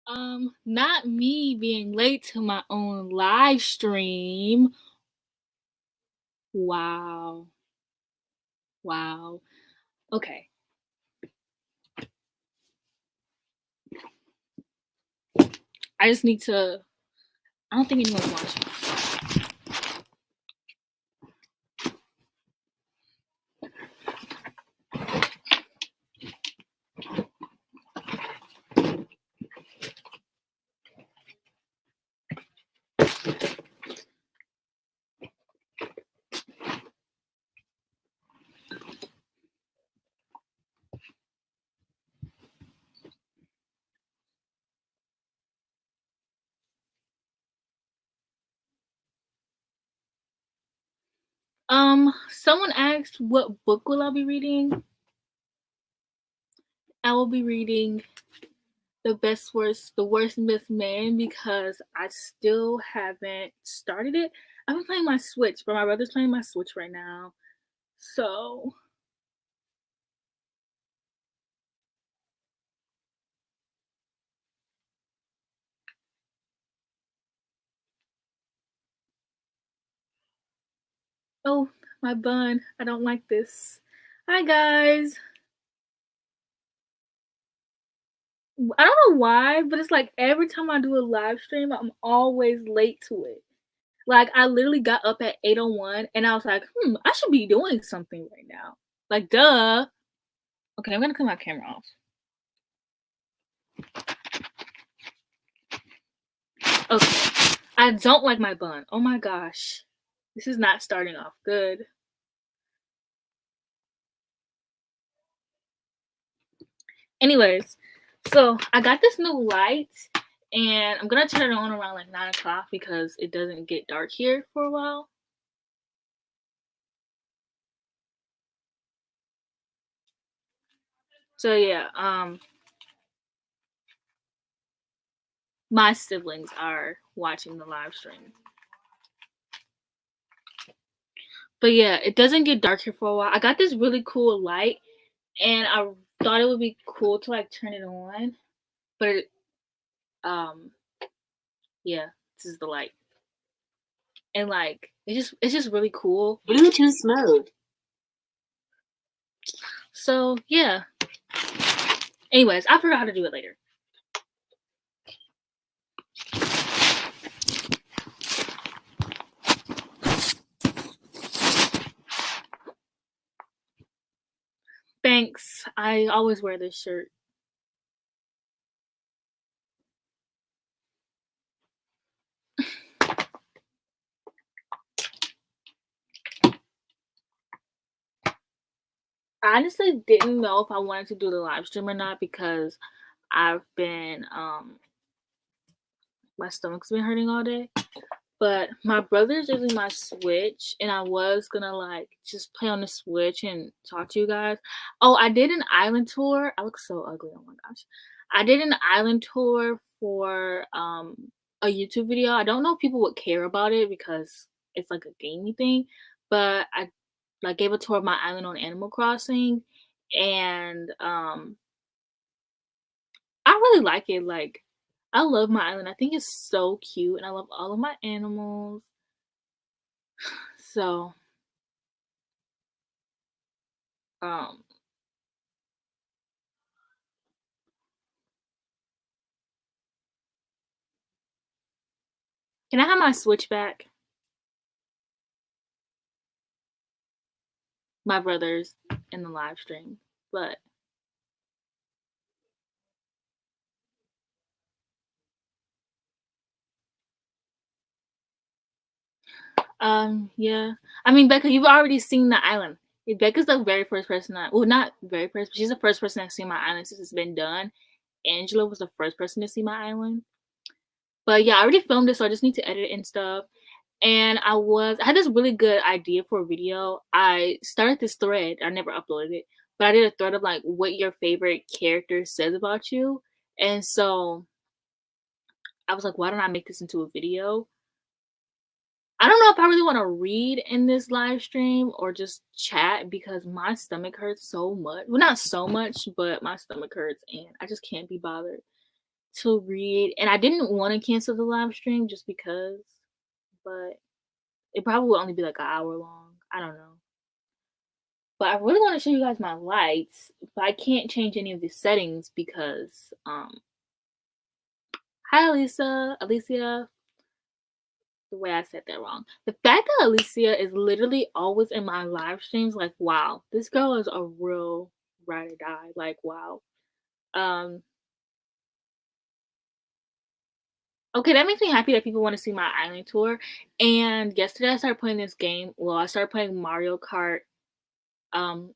Not me being late to my own live stream. Wow. Wow. Okay. I just need to I don't think anyone's watching. Someone asked what book will I be reading? I will be reading The Worst and Best Man because I still haven't started it. I've been playing my Switch, but my brother's playing my Switch right now. So, oh, my bun. I don't like this. Hi, guys. I don't know why, but it's like every time I do a live stream, I'm always late to it. Like I literally got up at 8:01 and I was like, I should be doing something right now. Like duh. Okay, I'm gonna cut my camera off. Okay. I don't like my bun. Oh my gosh. This is not starting off good. Anyways, so I got this new light and I'm gonna turn it on around like 9 o'clock because it doesn't get dark here for a while. So yeah, my siblings are watching the live stream. But yeah, it doesn't get dark here for a while. I got this really cool light and I thought it would be cool to like turn it on. But it, um yeah, this is the light. And like it's just really cool. Bluetooth mode. So yeah. Anyways, I forgot how to do it later. Thanks. I always wear this shirt. I honestly didn't know if I wanted to do the live stream or not because I've been my stomach's been hurting all day. But my brother's using my Switch, and I was gonna like just play on the Switch and talk to you guys. Oh, I did an island tour. I look so ugly. Oh my gosh. I did an island tour for a YouTube video. I don't know if people would care about it because it's like a gamey thing, but I like gave a tour of my island on Animal Crossing, and I really like it. Like I love my island. I think it's so cute, and I love all of my animals. So, um, can I have my Switch back? My brother's in the live stream, but yeah. I mean, Becca, you've already seen the island. Becca's the very first person well, not very first, but she's the first person that's seen my island since it's been done. Angela was the first person to see my island. But yeah, I already filmed it, so I just need to edit it and stuff. And I had this really good idea for a video. I started this thread. I never uploaded it, but I did a thread of like what your favorite character says about you. And so I was like, why don't I make this into a video? I don't know if I really want to read in this live stream or just chat because my stomach hurts so much. Well, not so much, but my stomach hurts and I just can't be bothered. to read, and I didn't wanna cancel the live stream just because, but it probably will only be, like, an hour long. I don't know. But I really wanna show you guys my lights, but I can't change any of the settings because, hi, Alicia. The way I said that wrong. The fact that Alicia is literally always in my live streams, like, wow, this girl is a real ride or die. Like, wow. Um, okay, that makes me happy that people want to see my island tour. And yesterday I started playing this game. Well, I started playing Mario Kart,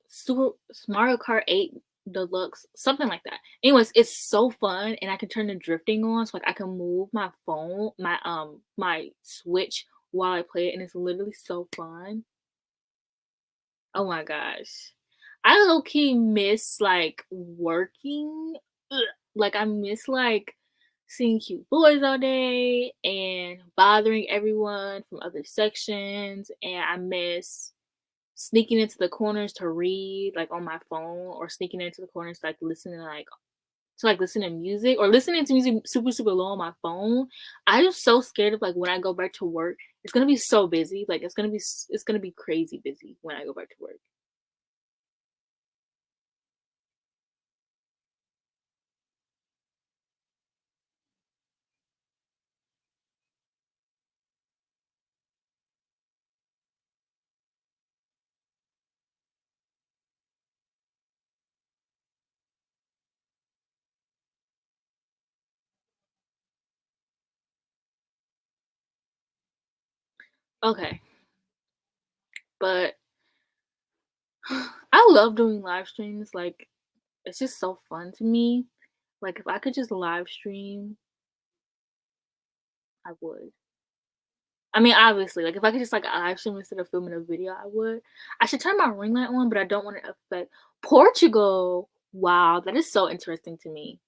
Super Mario Kart 8 Deluxe, something like that. Anyways, it's so fun, and I can turn the drifting on, so like I can move my phone, my Switch while I play it, and it's literally so fun. Oh my gosh. I low key miss like working. Ugh. Like I miss like seeing cute boys all day and bothering everyone from other sections. And I miss sneaking into the corners to read like on my phone or sneaking into the corners to like listen to music or listening to music super super low on my phone. I'm just so scared of like when I go back to work. It's gonna be so busy. Like it's gonna be crazy busy when I go back to work. Okay, but I love doing live streams, like, it's just so fun to me. Like, if I could just live stream, I would. I mean, obviously, like, if I could just, like, live stream instead of filming a video, I would. I should turn my ring light on, but I don't want to affect Portugal! Wow, that is so interesting to me.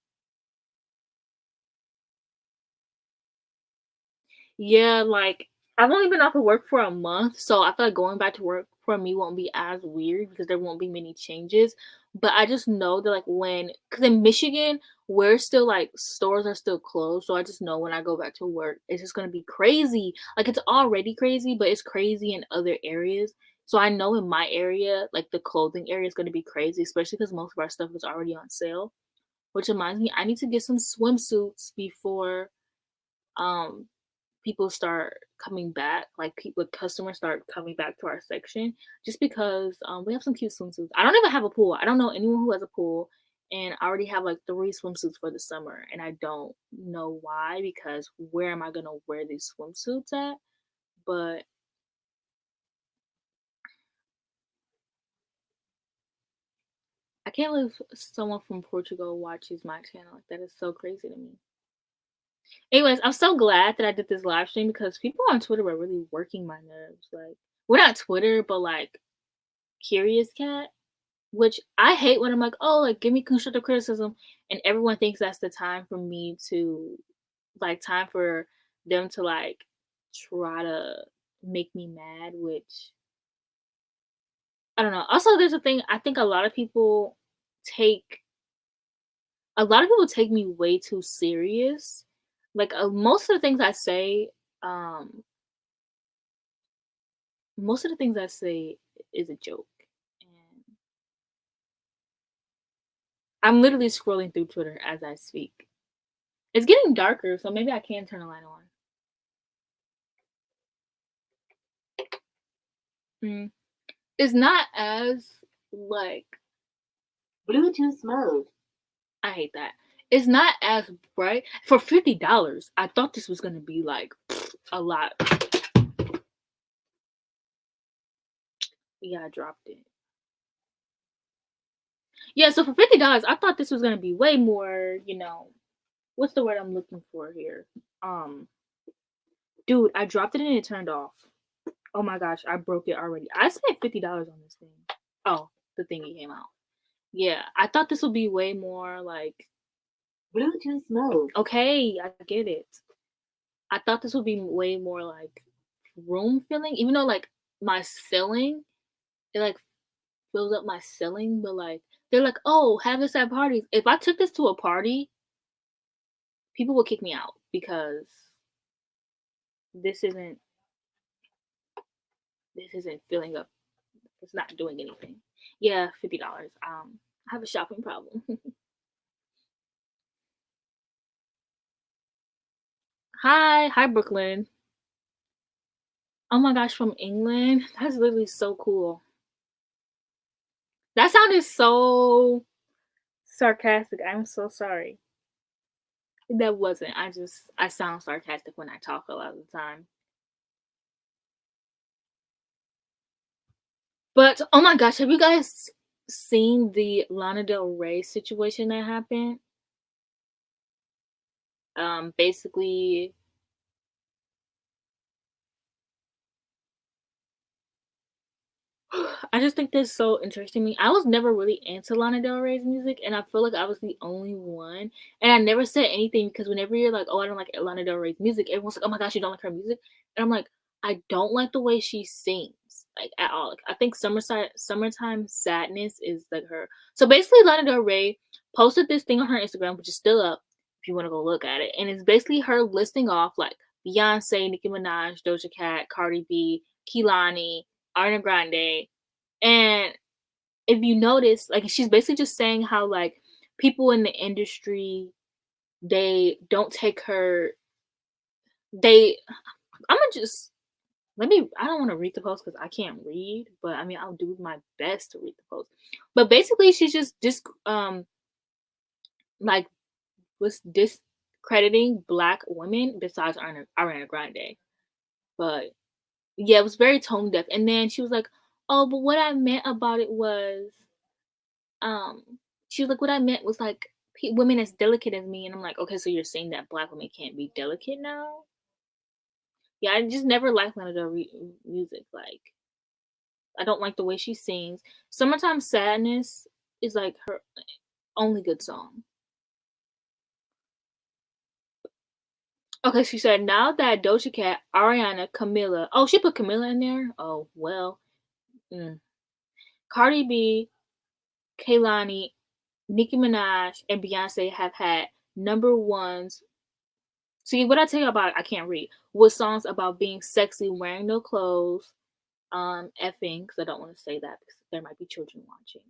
Yeah, like I've only been off of work for a month, so I feel like going back to work for me won't be as weird because there won't be many changes. But I just know that like because in Michigan, we're still like stores are still closed, so I just know when I go back to work, it's just gonna be crazy. Like it's already crazy, but it's crazy in other areas. So I know in my area, like the clothing area is gonna be crazy, especially because most of our stuff is already on sale. Which reminds me, I need to get some swimsuits before um people start coming back, like people customers start coming back to our section just because we have some cute swimsuits. I don't even have a pool. I don't know anyone who has a pool and I already have like three swimsuits for the summer and I don't know why because where am I gonna wear these swimsuits at? But I can't believe someone from Portugal watches my channel. Like that is so crazy to me. Anyways, I'm so glad that I did this live stream because people on Twitter were really working my nerves. Like, well, not Twitter, but like Curious Cat. Which I hate when I'm like, "Oh, like, give me constructive criticism," and everyone thinks that's the time for me to time for them to, like, try to make me mad, which I don't know. Also, there's a thing, I think take a lot of people take me way too serious. Like, most of the things I say, um most of the things I say is a joke, and I'm literally scrolling through Twitter as I speak. It's getting darker, so maybe I can turn a light on. Mm. It's not as, like Bluetooth mode. I hate that. It's not as bright. For $50, I thought this was gonna be, like, a lot. Yeah, I dropped it. Yeah, so for $50, I thought this was gonna be way more, what's the word I'm looking for here? Um, dude, I dropped it and it turned off. Oh my gosh, I broke it already. I spent $50 on this thing. Oh, the thingy came out. Yeah, I thought this would be way more, like Bluetooth mode. Okay, I get it. I thought this would be way more like room filling, even though like my ceiling, it like fills up my ceiling, but like they're like, oh, have this at parties. If I took this to a party, people will kick me out because this isn't this isn't filling up. It's not doing anything. Yeah, $50. I have a shopping problem. Hi, Brooklyn. Oh my gosh, from England? That's literally so cool. That sounded so sarcastic. I'm so sorry. That wasn't. I sound sarcastic when I talk a lot of the time. But oh my gosh, have you guys seen the Lana Del Rey situation that happened? Basically, I just think that's so interesting to me. I was never really into Lana Del Rey's music, and I feel like I was the only one. And I never said anything because whenever you're like, "Oh, I don't like Lana Del Rey's music," everyone's like, "Oh my gosh, you don't like her music?" And I'm like, I don't like the way she sings, like at all. Like, I think "Summertime Sadness" is like her. So basically, Lana Del Rey posted this thing on her Instagram, which is still up if you want to go look at it, and it's basically her listing off like Beyonce, Nicki Minaj, Doja Cat, Cardi B, Kehlani, Ariana Grande, and if you notice, like she's basically just saying how like people in the industry they don't take her they I'ma just let me I don't want to read the post because I can't read, but I mean I'll do my best to read the post. But basically she's just like was discrediting black women besides Ariana Grande. But yeah, it was very tone deaf. And then she was like, "Oh, but what I meant about it was um she was like what I meant was like women as delicate as me." And I'm like, "Okay, so you're saying that black women can't be delicate now?" Yeah, I just never liked Lana Del Rey music. Like I don't like the way she sings. Summertime Sadness is like her only good song. Okay, she said now that Doja Cat, Ariana, Camilla, oh, she put Camilla in there. Oh well, mm. Cardi B, Kaylani, Nicki Minaj, and Beyonce have had number ones. See, what I tell you about I can't read was songs about being sexy, wearing no clothes, effing, because I don't want to say that because there might be children watching.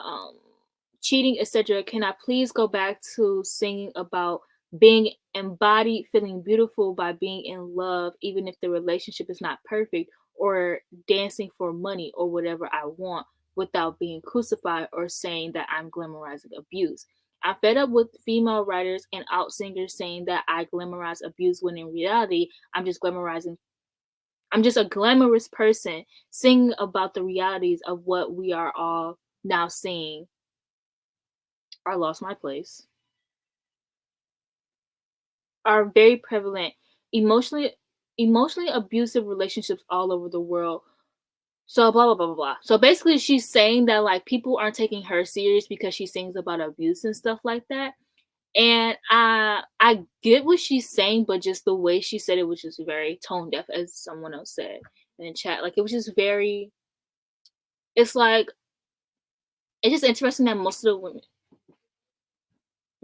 Um, cheating, etc. Can I please go back to singing about being embodied, feeling beautiful by being in love, even if the relationship is not perfect, or dancing for money or whatever I want without being crucified or saying that I'm glamorizing abuse. I'm fed up with female writers and out singers saying that I glamorize abuse when in reality I'm just a glamorous person singing about the realities of what we are all now seeing. I lost my place, are very prevalent. Emotionally emotionally abusive relationships all over the world. So blah blah blah blah blah. So basically she's saying that like people aren't taking her serious because she sings about abuse and stuff like that. And I get what she's saying, but just the way she said it was just very tone deaf, as someone else said in the chat. Like it was just very it's like it's just interesting that most of the women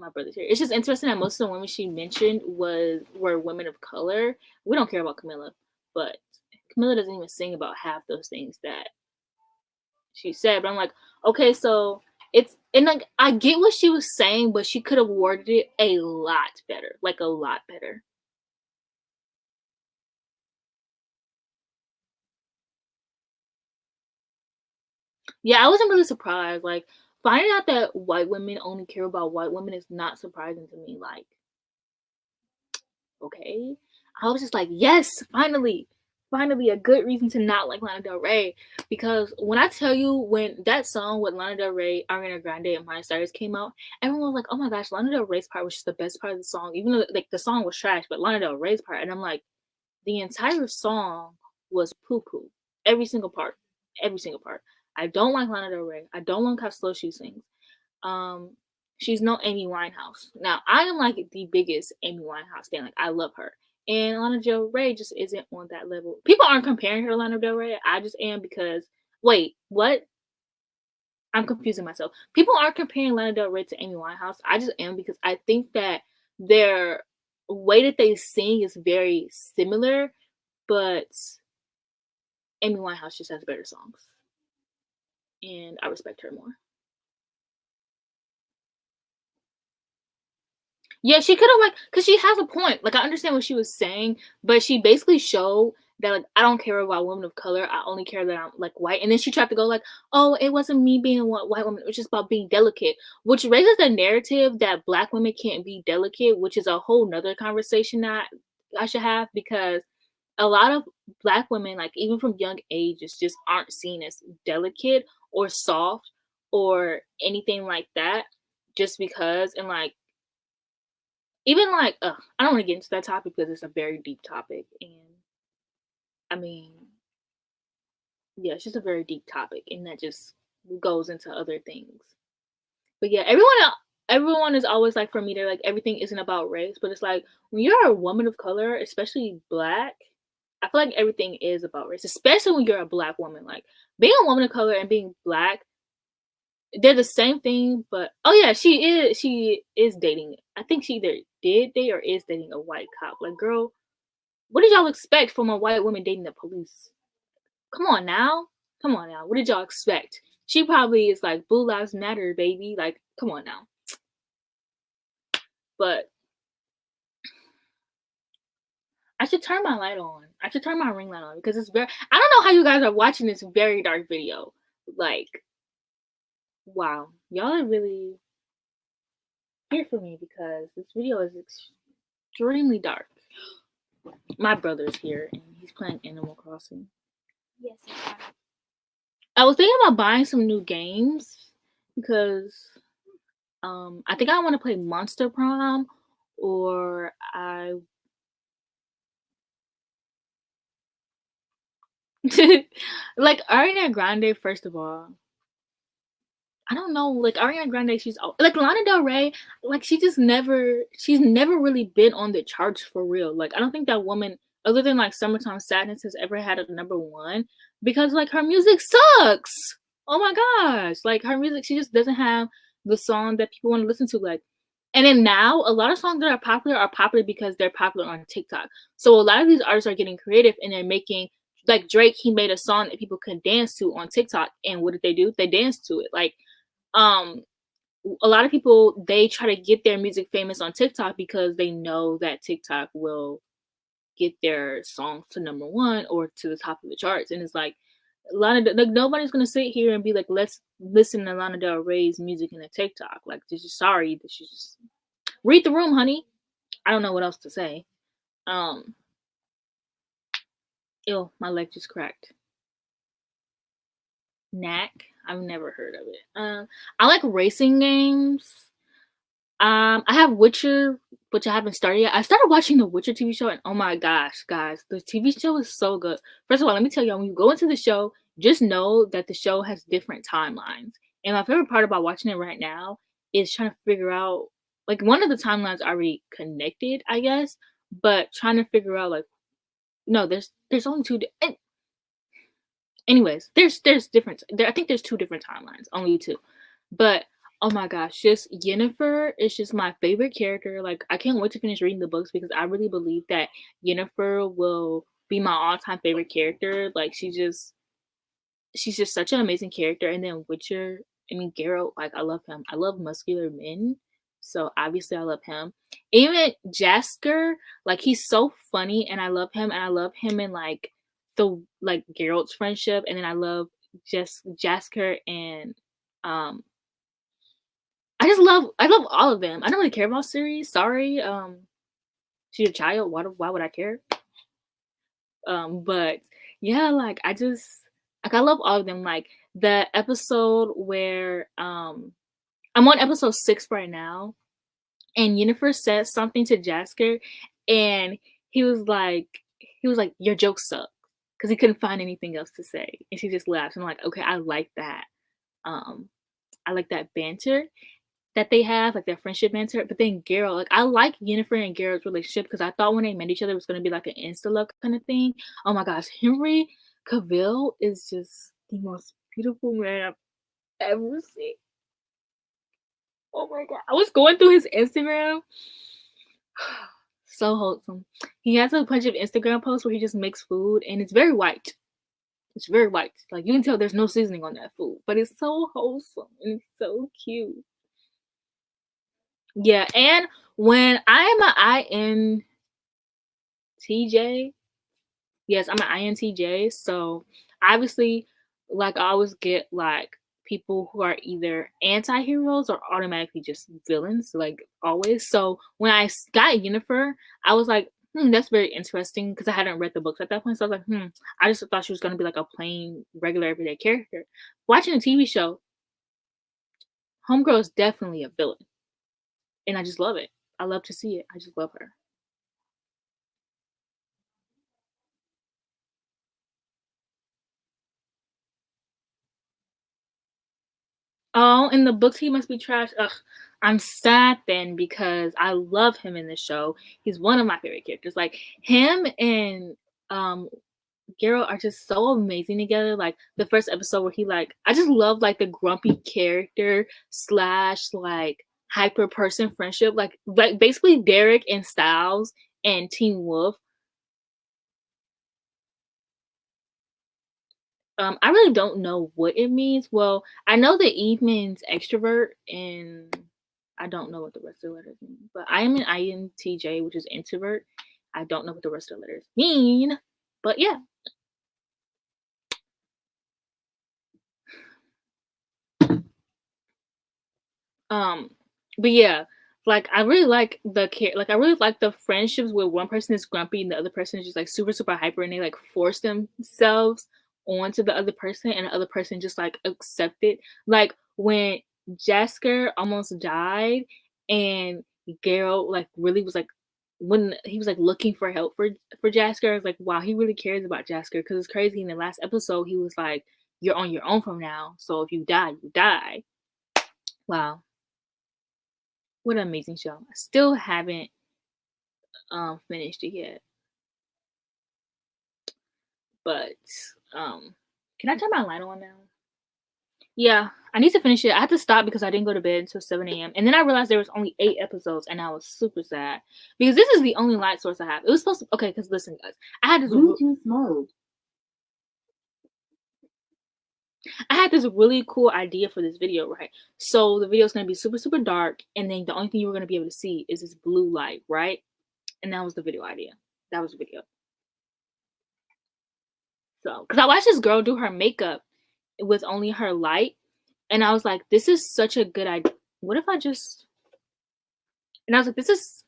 my brother's here. It's just interesting that most of the women she mentioned were women of color. We don't care about Camilla, but Camilla doesn't even sing about half those things that she said. But I'm like, okay, so it's and like I get what she was saying, but she could have worded it a lot better, like a lot better. Yeah, I wasn't really surprised. Like finding out that white women only care about white women is not surprising to me. Like okay. I was just like, yes, finally a good reason to not like Lana Del Rey. Because when I tell you, when that song with Lana Del Rey, Ariana Grande, and Miley Cyrus came out, everyone was like, oh my gosh, Lana Del Rey's part was just the best part of the song. Even though like the song was trash, but Lana Del Rey's part, and I'm like, the entire song was poo poo. Every single part. Every single part. I don't like Lana Del Rey. I don't like how slow she sings. Um, she's no Amy Winehouse. Now, I am like the biggest Amy Winehouse fan. Like, I love her. And Lana Del Rey just isn't on that level. People aren't comparing her to Lana Del Rey. I just am because, wait, what? I'm confusing myself. People aren't comparing Lana Del Rey to Amy Winehouse. I just am because I think that their way that they sing is very similar, but Amy Winehouse just has better songs, and I respect her more. Yeah, she could've, like, cause she has a point, like, I understand what she was saying, but she basically showed that, like, "I don't care about women of color, I only care that I'm, like, white," and then she tried to go like, "Oh, it wasn't me being a white woman, it was just about being delicate," which raises the narrative that Black women can't be delicate, which is a whole whole 'nother conversation that I should have because a lot of Black women, like, even from young ages, just aren't seen as delicate or soft or anything like that just because and, like, even like, I don't wanna get into that topic because it's a very deep topic, and I mean, yeah, it's just a very deep topic, and that just goes into other things. But yeah, everyone is always like for me, they're like, everything isn't about race, but it's like when you're a woman of color, especially Black, I feel like everything is about race, especially when you're a Black woman. Like being a woman of color and being Black, they're the same thing, but oh yeah, she is dating. I think she either did date or is dating a white cop. Like, girl, what did y'all expect from a white woman dating the police? Come on now. Come on now. What did y'all expect? She probably is like, Blue Lives Matter, baby. Like, come on now. But I should turn my light on. I should turn my ring light on because it's very, I don't know how you guys are watching this very dark video. Like, wow. Y'all are really here for me because this video is extremely dark. My brother's here and he's playing Animal Crossing. Yes, I I was thinking about buying some new games because I think I want to play Monster Prom or I like Ariana Grande. First of all, I don't know, like Ariana Grande, like Lana Del Rey, like she's never really been on the charts for real. Like I don't think that woman, other than like Summertime Sadness, has ever had a number one because like her music sucks. Oh my gosh, like her music, she just doesn't have the song that people want to listen to. Like, and then now a lot of songs that are popular because they're popular on TikTok. So a lot of these artists are getting creative and they're making like Drake. He made a song that people can dance to on TikTok, and what did they do? They danced to it. Like um a lot of people they try to get their music famous on TikTok because they know that TikTok will get their songs to number one or to the top of the charts. And it's like like nobody's gonna sit here and be like, let's listen to Lana Del Rey's music in a TikTok. Like this is sorry that she just read the room, honey. I don't know what else to say. Um Ew, my leg just cracked. Knack. I've never heard of it. I like racing games. I have Witcher, which I haven't started yet. I started watching the Witcher TV show, and oh my gosh, guys, the TV show is so good. First of all, let me tell y'all, when you go into the show, just know that the show has different timelines. And my favorite part about watching it right now is trying to figure out, like, one of the timelines already connected, I guess, but trying to figure out, like, no, there's only two. Anyways, there's different. I think there's two different timelines, only two. But oh my gosh, just Yennefer is just my favorite character. Like I can't wait to finish reading the books because I really believe that Yennefer will be my all-time favorite character. Like she's just such an amazing character. And then Witcher, I mean Geralt, like I love him. I love muscular men. So obviously I love him. Even Jasker, like he's so funny and I love him and I love him in the like Geralt's friendship and then I love Jasker and um I love all of them. I don't really care about Siri. Sorry. She's a child. Why would I care? But yeah, like I love all of them. Like the episode where I'm on episode 6 right now, and Yennefer said something to Jasker, and he was like your jokes suck because he couldn't find anything else to say, and she just laughed. And I'm like, okay, I like that. Um, I like that banter that they have, like their friendship banter. But then Geralt, like I like Yennefer and Geralt's relationship because I thought when they met each other it was gonna be like an insta love kind of thing. Oh my gosh, Henry Cavill is just the most beautiful man I've ever seen. Oh my god. I was going through his Instagram So wholesome. He has a bunch of Instagram posts where he just makes food, and it's very white. It's very white. Like, you can tell there's no seasoning on that food, but it's so wholesome and it's so cute. Yeah, and when I am an INTJ, yes, I'm an INTJ, so obviously, like, I always get like people who are either anti-heroes or automatically just villains, like always. So when got Yennefer, I was like, that's very interesting because I hadn't read the books at that point. So I was like, I just thought she was gonna be like a plain, regular, everyday character. Watching the TV show, Homegirl is definitely a villain, and I just love it. I love to see it. I just love her. Oh, in the books he must be trash. Ugh, I'm sad then because I love him in the show. He's one of my favorite characters. Like him and um Geralt are just so amazing together. Like the first episode where he like I just love like the grumpy character slash like hyper person friendship. Like basically Derek and Styles and Team Wolf. I really don't know what it means. Well, I know that Eve means extrovert, and I don't know what the rest of the letters mean. But I am an INTJ, which is introvert. I don't know what the rest of the letters mean. But yeah. Um, but yeah, like I really like like I really like the friendships where one person is grumpy and the other person is just like super super hyper and they like force themselves onto the other person and the other person just like accept it. Like when Jasker almost died and Geralt like really was like when he was like looking for help for Jasker, I was like, wow, he really cares about Jasker because it's crazy. In the last episode, he was like, "You're on your own from now, so if you die, you die." Wow, what an amazing show. I still haven't finished it yet. But can I turn my light on now? Yeah, I need to finish it. I had to stop because I didn't go to bed until 7 a.m. And then I realized there was only 8 episodes and I was super sad. Because this is the only light source I have. It was supposed to okay, because listen guys. Bluetooth mode. I had this really cool idea for this video, right? So the video is gonna be super, super dark, and then the only thing you were gonna be able to see is this blue light, right? And that was the video idea. That was the video. So, because I watched this girl do her makeup with only her light, and I was like, "This is such a good idea." What if I just? And I was like, "This is,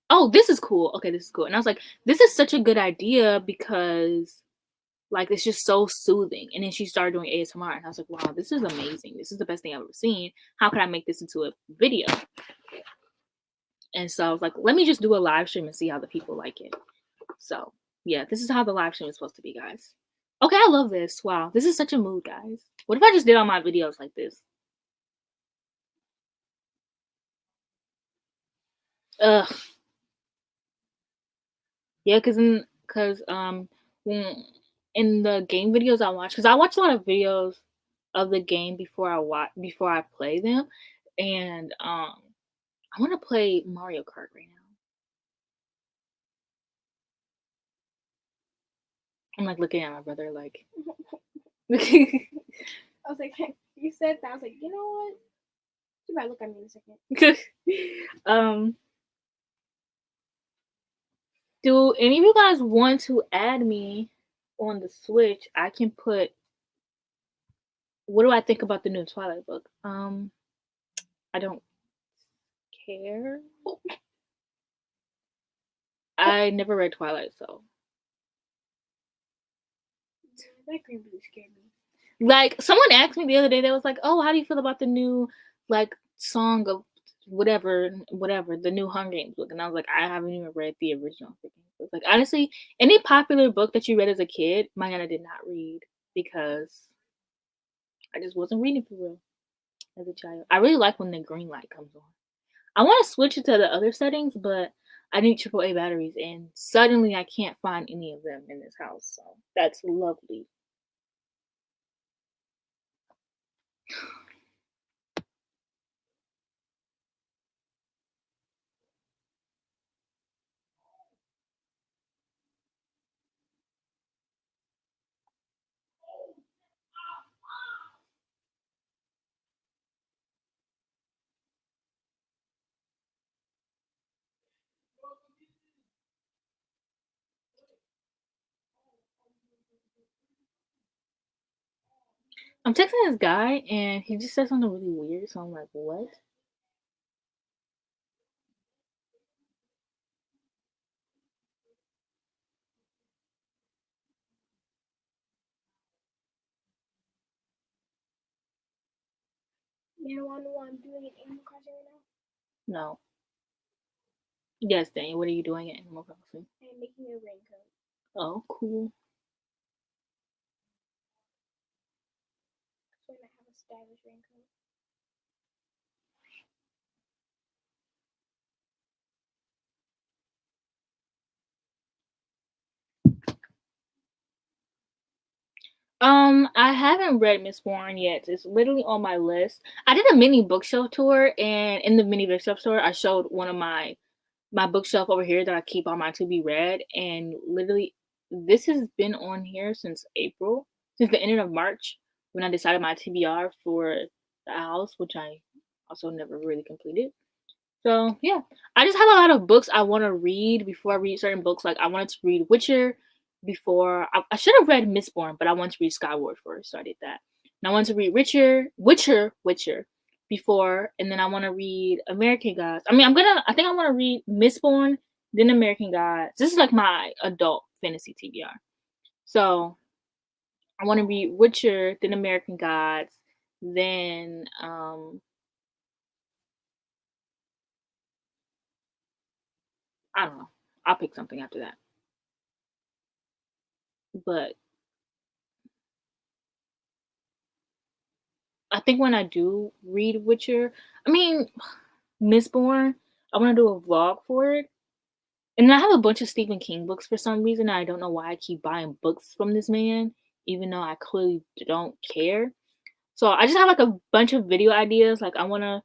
oh, this is cool. Okay, this is cool." And I was like, "This is such a good idea because, like, it's just so soothing." And then she started doing ASMR, and I was like, "Wow, this is amazing. This is the best thing I've ever seen. How can I make this into a video?" And so I was like, "Let me just do a live stream and see how the people like it." So yeah, this is how the live stream is supposed to be, guys. Okay, I love this. Wow, this is such a mood, guys. What if I just did all my videos like this? Ugh. Yeah, when in the game videos I watch, because I watch a lot of videos of the game before I play them, and I want to play Mario Kart right now. I'm like looking at my brother like. I was like, you said that. I was like, you know what? You might look at me in a second. um, do any of you guys want to add me on the Switch? I can put. What do I think about the new Twilight book? I don't care. I never read Twilight, so That green really scared me. like someone asked me the other day, they was like, "Oh, how do you feel about the new like song of whatever, the new Hunger Games book?" And I was like, I haven't even read the original Hunger Games book. Like honestly, any popular book that you read as a kid, Mariana did not read because I just wasn't reading for real as a child. I really like when the green light comes on. I want to switch it to the other settings, but I need AAA batteries, and suddenly I can't find any of them in this house. So that's lovely. I'm texting this guy and he just said something really weird, so I'm like, what? You want to know what I'm doing in Animal Crossing right now? No. Yes, Danny, what are you doing at Animal Crossing? I'm making a raincoat. Oh, cool. So I might have a stylish raincoat. I haven't read Miss Warren yet. It's literally on my list. I did a mini bookshelf tour, and in the mini bookshelf tour, I showed one of my bookshelf over here that I keep all my to be read, and literally, this has been on here since April, since the end of March, when I decided my TBR for the house, which I also never really completed. So yeah, I just have a lot of books I want to read before I read certain books. Like I wanted to read Witcher before I should have read Mistborn, but I wanted to read Skyward first, so I did that. And I wanted to read Witcher before, and then I want to read American Gods. I think I want to read Mistborn, then American Gods. This is like my adult fantasy TBR. So I want to read Witcher, then American Gods, then I don't know. I'll pick something after that. But I think when I do read Witcher, I mean, Mistborn, I want to do a vlog for it. And I have a bunch of Stephen King books for some reason. I don't know why I keep buying books from this man, even though I clearly don't care. So I just have like a bunch of video ideas. Like I want to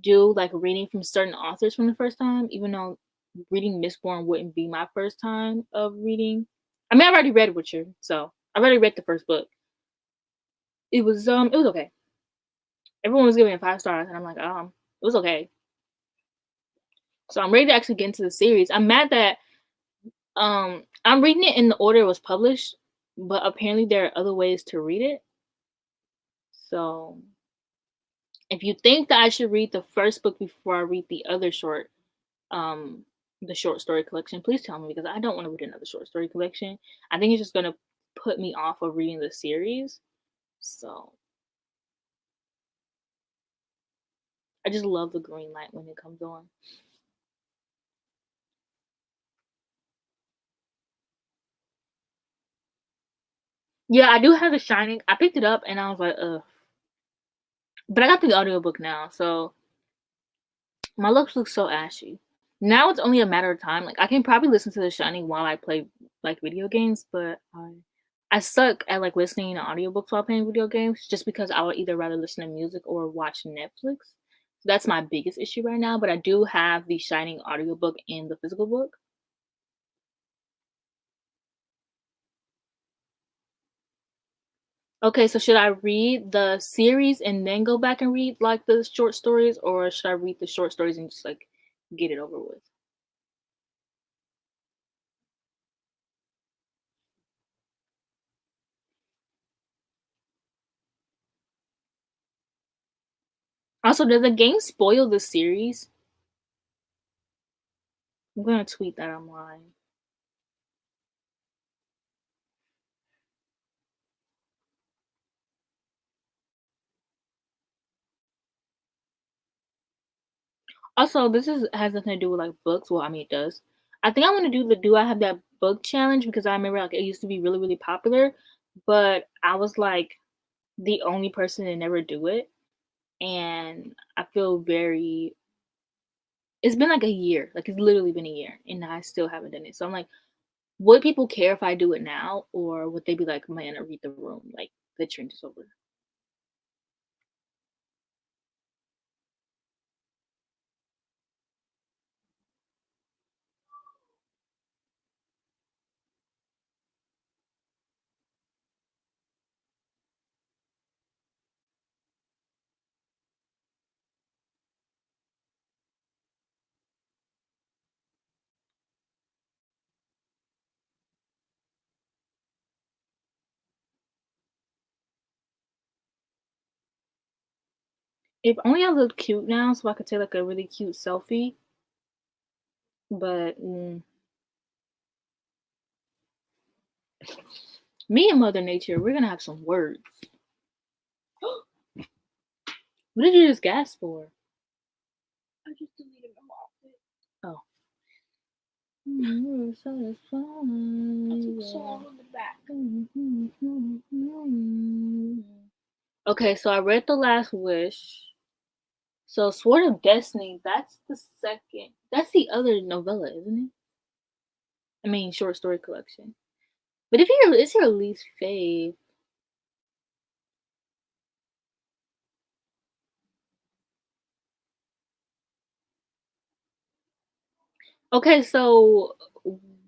do like reading from certain authors from the first time, even though reading Mistborn wouldn't be my first time of reading. I mean, I've already read Witcher, so I've already read the first book. It was okay. Everyone was giving it 5 stars, and I'm like, it was okay. So I'm ready to actually get into the series. I'm mad that I'm reading it in the order it was published, but apparently there are other ways to read it. So if you think that I should read the first book before I read um the short story collection, please tell me because I don't want to read another short story collection. I think it's just gonna put me off of reading the series. So I just love the green light when it comes on. Yeah, I do have The Shining. I picked it up and I was like, ugh. But I got the audiobook now, so my lips look so ashy. Now it's only a matter of time. Like I can probably listen to The Shining while I play like video games, but I suck at like listening to audiobooks while playing video games just because I would either rather listen to music or watch Netflix. So that's my biggest issue right now, but I do have the Shining audiobook and the physical book. Okay, so should I read the series and then go back and read like the short stories, or should I read the short stories and just like get it over with? Also, does the game spoil the series? I'm gonna tweet that online. Also, this is has nothing to do with like books. Well, I mean, it does. I think I want to do the Do I Have That Book challenge because I remember like it used to be really, really popular, but I was like the only person to never do it. And I feel very, it's been like a year, like it's literally been a year, and I still haven't done it. So I'm like, would people care if I do it now, or would they be like, man, I read the room, like the trend is over? If only I looked cute now, so I could take like a really cute selfie. But me and Mother Nature, we're gonna have some words. What did you just gasp for? I just deleted my outfit. Oh. That's a song on the back. Okay, so I read The Last Wish. So Sword of Destiny, that's the second. That's the other novella, isn't it? I mean, short story collection. But if it's your least fave. Okay, so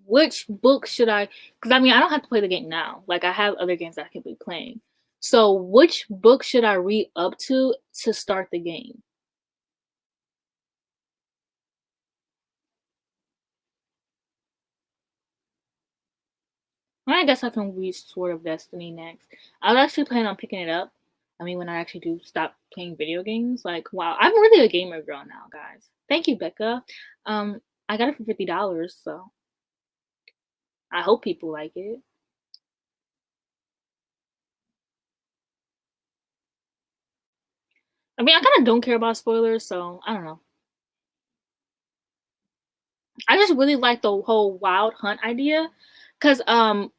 which book should I? Because I mean, I don't have to play the game now. Like I have other games that I can be playing. So which book should I read up to start the game? Well, I guess I can read Sword of Destiny next. I was actually planning on picking it up. I mean, when I actually do stop playing video games, like wow, I'm really a gamer girl now, guys. Thank you, Becca. I got it for $50, so I hope people like it. I mean, I kind of don't care about spoilers, so I don't know. I just really like the whole wild hunt idea, cause on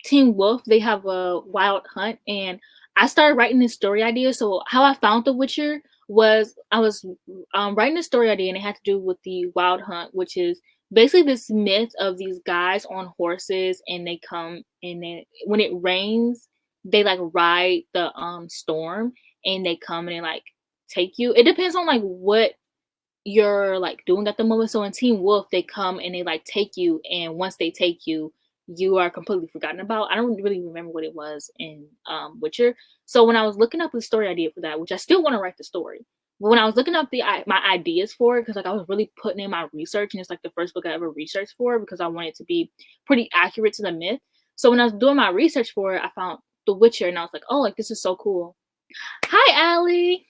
Team Wolf they have a wild hunt, and I started writing this story idea. So how I found The Witcher was I was writing a story idea, and it had to do with the wild hunt, which is basically this myth of these guys on horses, and they come and then when it rains, they like ride the storm, and they come and they like take you. It depends on like what you're like doing at the moment. So in Team Wolf, they come and they like take you, and once they take you, you are completely forgotten about. I don't really remember what it was in Witcher. So when I was looking up the story idea for that, which I still want to write the story, but when I was looking up my ideas for it, because like I was really putting in my research, and it's like the first book I ever researched for because I wanted it to be pretty accurate to the myth. So when I was doing my research for it, I found The Witcher, and I was like, oh, like this is so cool. Hi, Allie.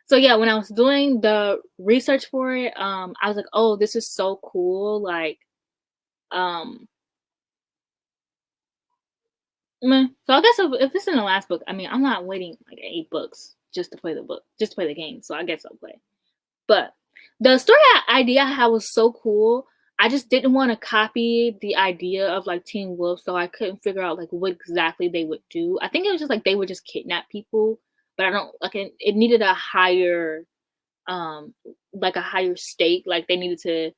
So yeah, when I was doing the research for it, I was like, "Oh, this is so cool!" Like, um, meh. So I guess if it's in the last book, I mean, I'm not waiting like 8 books just to play the book, just to play the game. So I guess I'll play. But the story idea I had was so cool. I just didn't want to copy the idea of like Teen Wolf, so I couldn't figure out like what exactly they would do. I think it was just like they would just kidnap people, but I don't like it needed a higher like a higher stake, like they needed to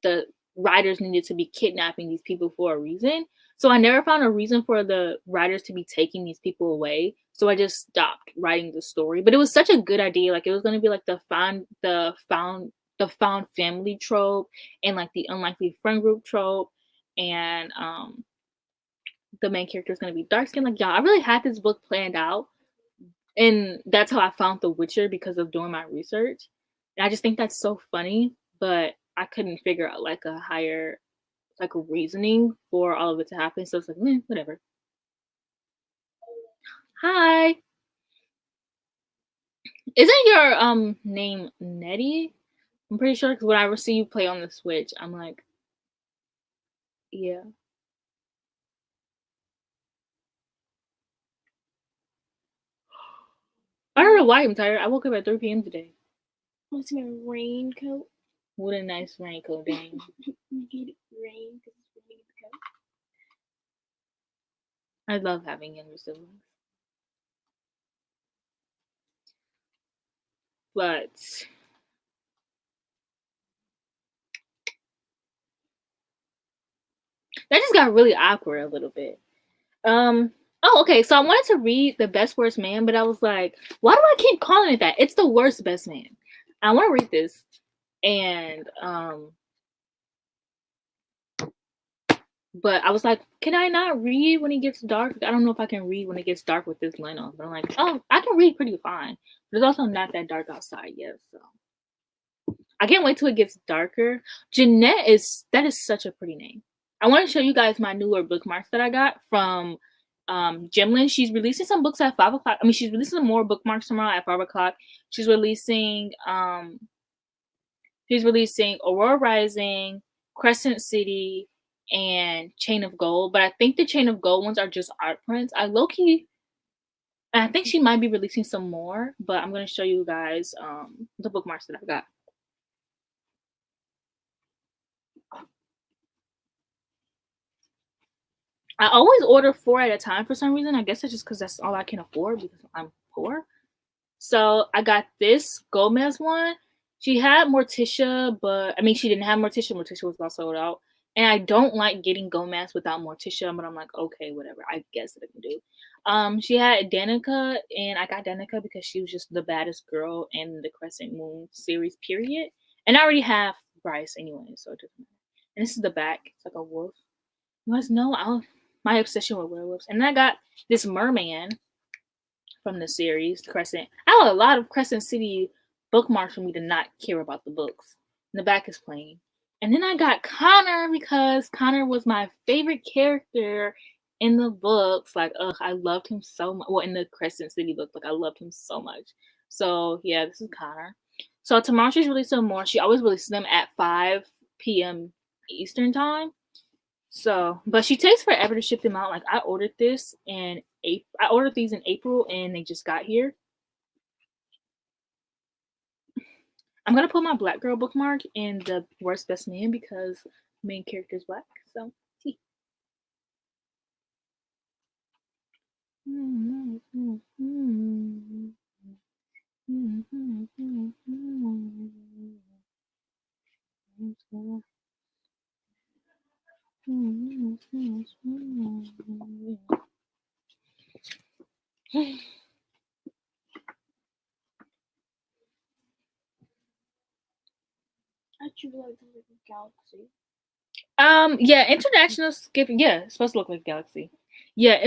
the writers needed to be kidnapping these people for a reason. So I never found a reason for the writers to be taking these people away, so I just stopped writing the story. But it was such a good idea. Like it was going to be like the found family trope, and like the unlikely friend group trope, and the main character is going to be dark skinned. Like, y'all, I really had this book planned out, and that's how I found The Witcher, because of doing my research. And I just think that's so funny, but I couldn't figure out like a higher like a reasoning for all of it to happen. So it's like, whatever. Hi. Isn't your name Nettie? I'm pretty sure, because when I see you play on the Switch, I'm like, yeah. I don't know why I'm tired. I woke up at 3 p.m. today. What's my raincoat? What a nice raincoat, dang. You get rain because it's raining the coat. I love having younger siblings. But that just got really awkward a little bit. Oh, okay. So I wanted to read The Best Worst Man, but I was like, why do I keep calling it that? It's The Worst Best Man. I want to read this, and but I was like, can I not read when it gets dark? I don't know if I can read when it gets dark with this light on. But I'm like, oh, I can read pretty fine. But it's also not that dark outside yet, so I can't wait till it gets darker. Jeanette is such a pretty name. I want to show you guys my newer bookmarks that I got from Gemlin, she's releasing some books at 5 o'clock. I mean, she's releasing some more bookmarks tomorrow at 5 o'clock. She's releasing Aurora Rising, Crescent City, and Chain of Gold. But I think the Chain of Gold ones are just art prints. I think she might be releasing some more, but I'm gonna show you guys the bookmarks that I got. I always order 4 at a time for some reason. I guess it's just because that's all I can afford because I'm poor. So I got this Gomez one. She had Morticia, but I mean she didn't have Morticia. Morticia was all sold out. And I don't like getting Gomez without Morticia, but I'm like, okay, whatever. I guess that I can do. She had Danica, and I got Danica because she was just the baddest girl in the Crescent Moon series, period. And I already have Bryce anyway, so it doesn't matter. And this is the back. It's like a wolf. You guys know my obsession with werewolves. And then I got this merman from the series, Crescent. I have a lot of Crescent City bookmarks for me to not care about the books. And the back is plain. And then I got Connor because Connor was my favorite character in the books. Like, I loved him so much. Well, in the Crescent City book, like I loved him so much. So yeah, this is Connor. So tomorrow she's releasing more. She always releases them at 5 p.m. Eastern time. So, but she takes forever to ship them out. Like I ordered these in April and they just got here. I'm gonna put my Black Girl bookmark in the Worst Best Man because main character is black. So, see. I choose like the galaxy. Yeah, international skipping. Yeah, it's supposed to look like Galaxy. Yeah,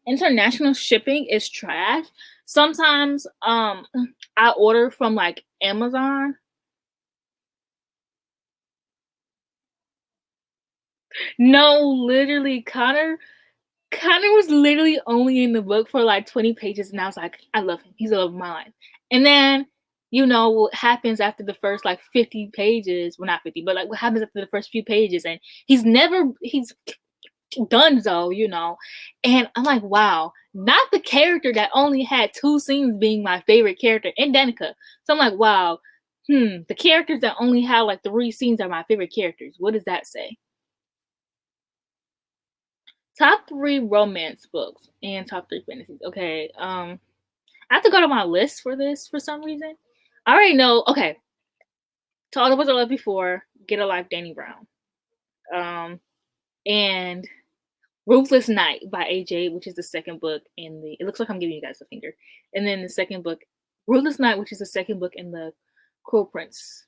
international shipping is trash. Sometimes I order from like Amazon. No, literally, Connor was literally only in the book for like 20 pages, and I was like, I love him. He's the love of my life. And then, you know, what happens after the first like 50 pages? Well, not 50, but like what happens after the first few pages? And he's done so, you know. And I'm like, wow, not the character that only had 2 scenes being my favorite character in Danica. So I'm like, wow, the characters that only have like 3 scenes are my favorite characters. What does that say? Top 3 romance books and top 3 fantasies. Okay, I have to go to my list for this for some reason. I already know. Okay, to all the ones I loved before, Get a Life, Danny Brown, and Ruthless Night by AJ, which is the second book in the. It looks like I'm giving you guys a finger, and then the second book, Ruthless Night, which is the second book in the Cruel Prince.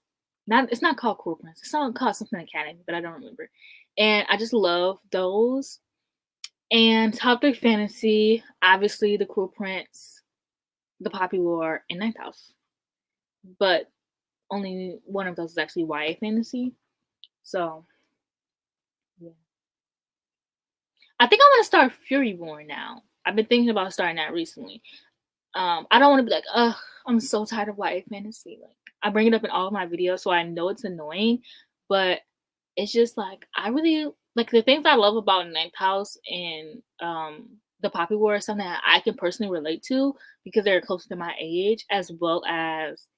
It's not called Cruel Prince. It's not called something Academy, but I don't remember. And I just love those. And top 3 fantasy, obviously the Cruel Prince, the Poppy War, and Ninth House. But only one of those is actually YA fantasy. So, yeah. I think I want to start Furyborn now. I've been thinking about starting that recently. I don't want to be like, ugh, I'm so tired of YA fantasy. Like, I bring it up in all of my videos, so I know it's annoying, but it's just like I really like the things I love about Ninth House and the Poppy War is something that I can personally relate to because they're close to my age, as well as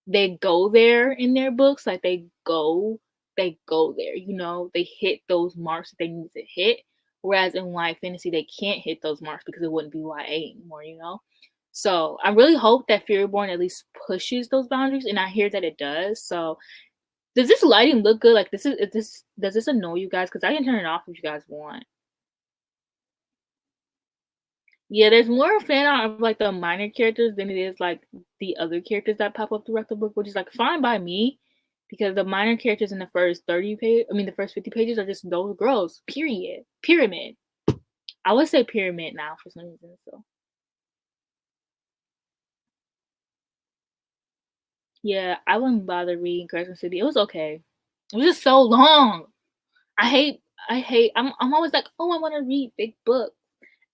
they go there in their books. Like they go there. You know, they hit those marks that they need to hit. Whereas in YA fantasy, they can't hit those marks because it wouldn't be YA anymore. You know. So I really hope that Furyborn at least pushes those boundaries, and I hear that it does. So does this lighting look good? Like does this annoy you guys? Because I can turn it off if you guys want. Yeah, there's more fan art of like the minor characters than it is like the other characters that pop up throughout the book, which is like fine by me. Because the minor characters in the first the first 50 pages are just those girls. Period. Pyramid. I would say pyramid now for some reason. So yeah, I wouldn't bother reading Crescent City. It was okay. It was just so long. I hate I'm always like, oh, I want to read big books.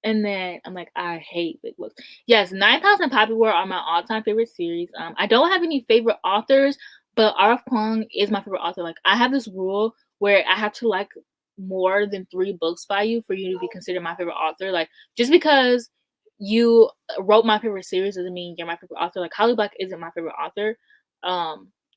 And then I'm like, I hate big books. Yes, 9,000 Poppy War are my all-time favorite series. I don't have any favorite authors, but R.F. Kuang is my favorite author. Like, I have this rule where I have to like more than 3 books by you for you to be considered my favorite author. Like, just because you wrote my favorite series doesn't mean you're my favorite author. Like, Holly Black isn't my favorite author.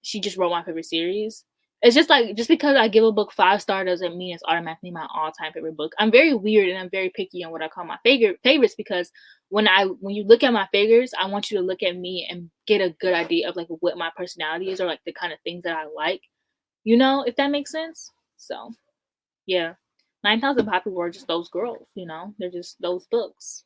She just wrote my favorite series. It's just like just because I give a book 5 stars doesn't mean it's automatically my all-time favorite book. I'm very weird and I'm very picky on what I call my favorites because when you look at my favorites, I want you to look at me and get a good idea of like what my personality is or like the kind of things that I like. You know, if that makes sense. So yeah. 9,000 Poppy were just those girls, you know? They're just those books.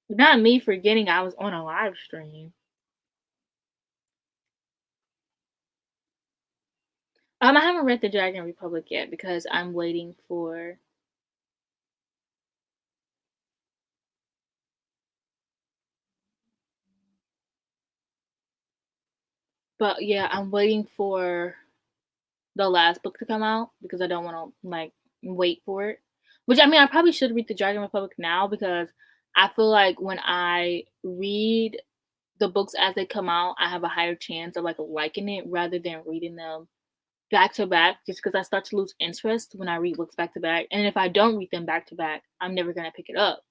Not me forgetting I was on a live stream. I haven't read The Dragon Republic yet because I'm waiting for but yeah, I'm waiting for the last book to come out because I don't want to like wait for it. Which I mean, I probably should read the Dragon Republic now because I feel like when I read the books as they come out, I have a higher chance of like liking it rather than reading them back to back. Just because I start to lose interest when I read books back to back, and if I don't read them back to back, I'm never gonna pick it up.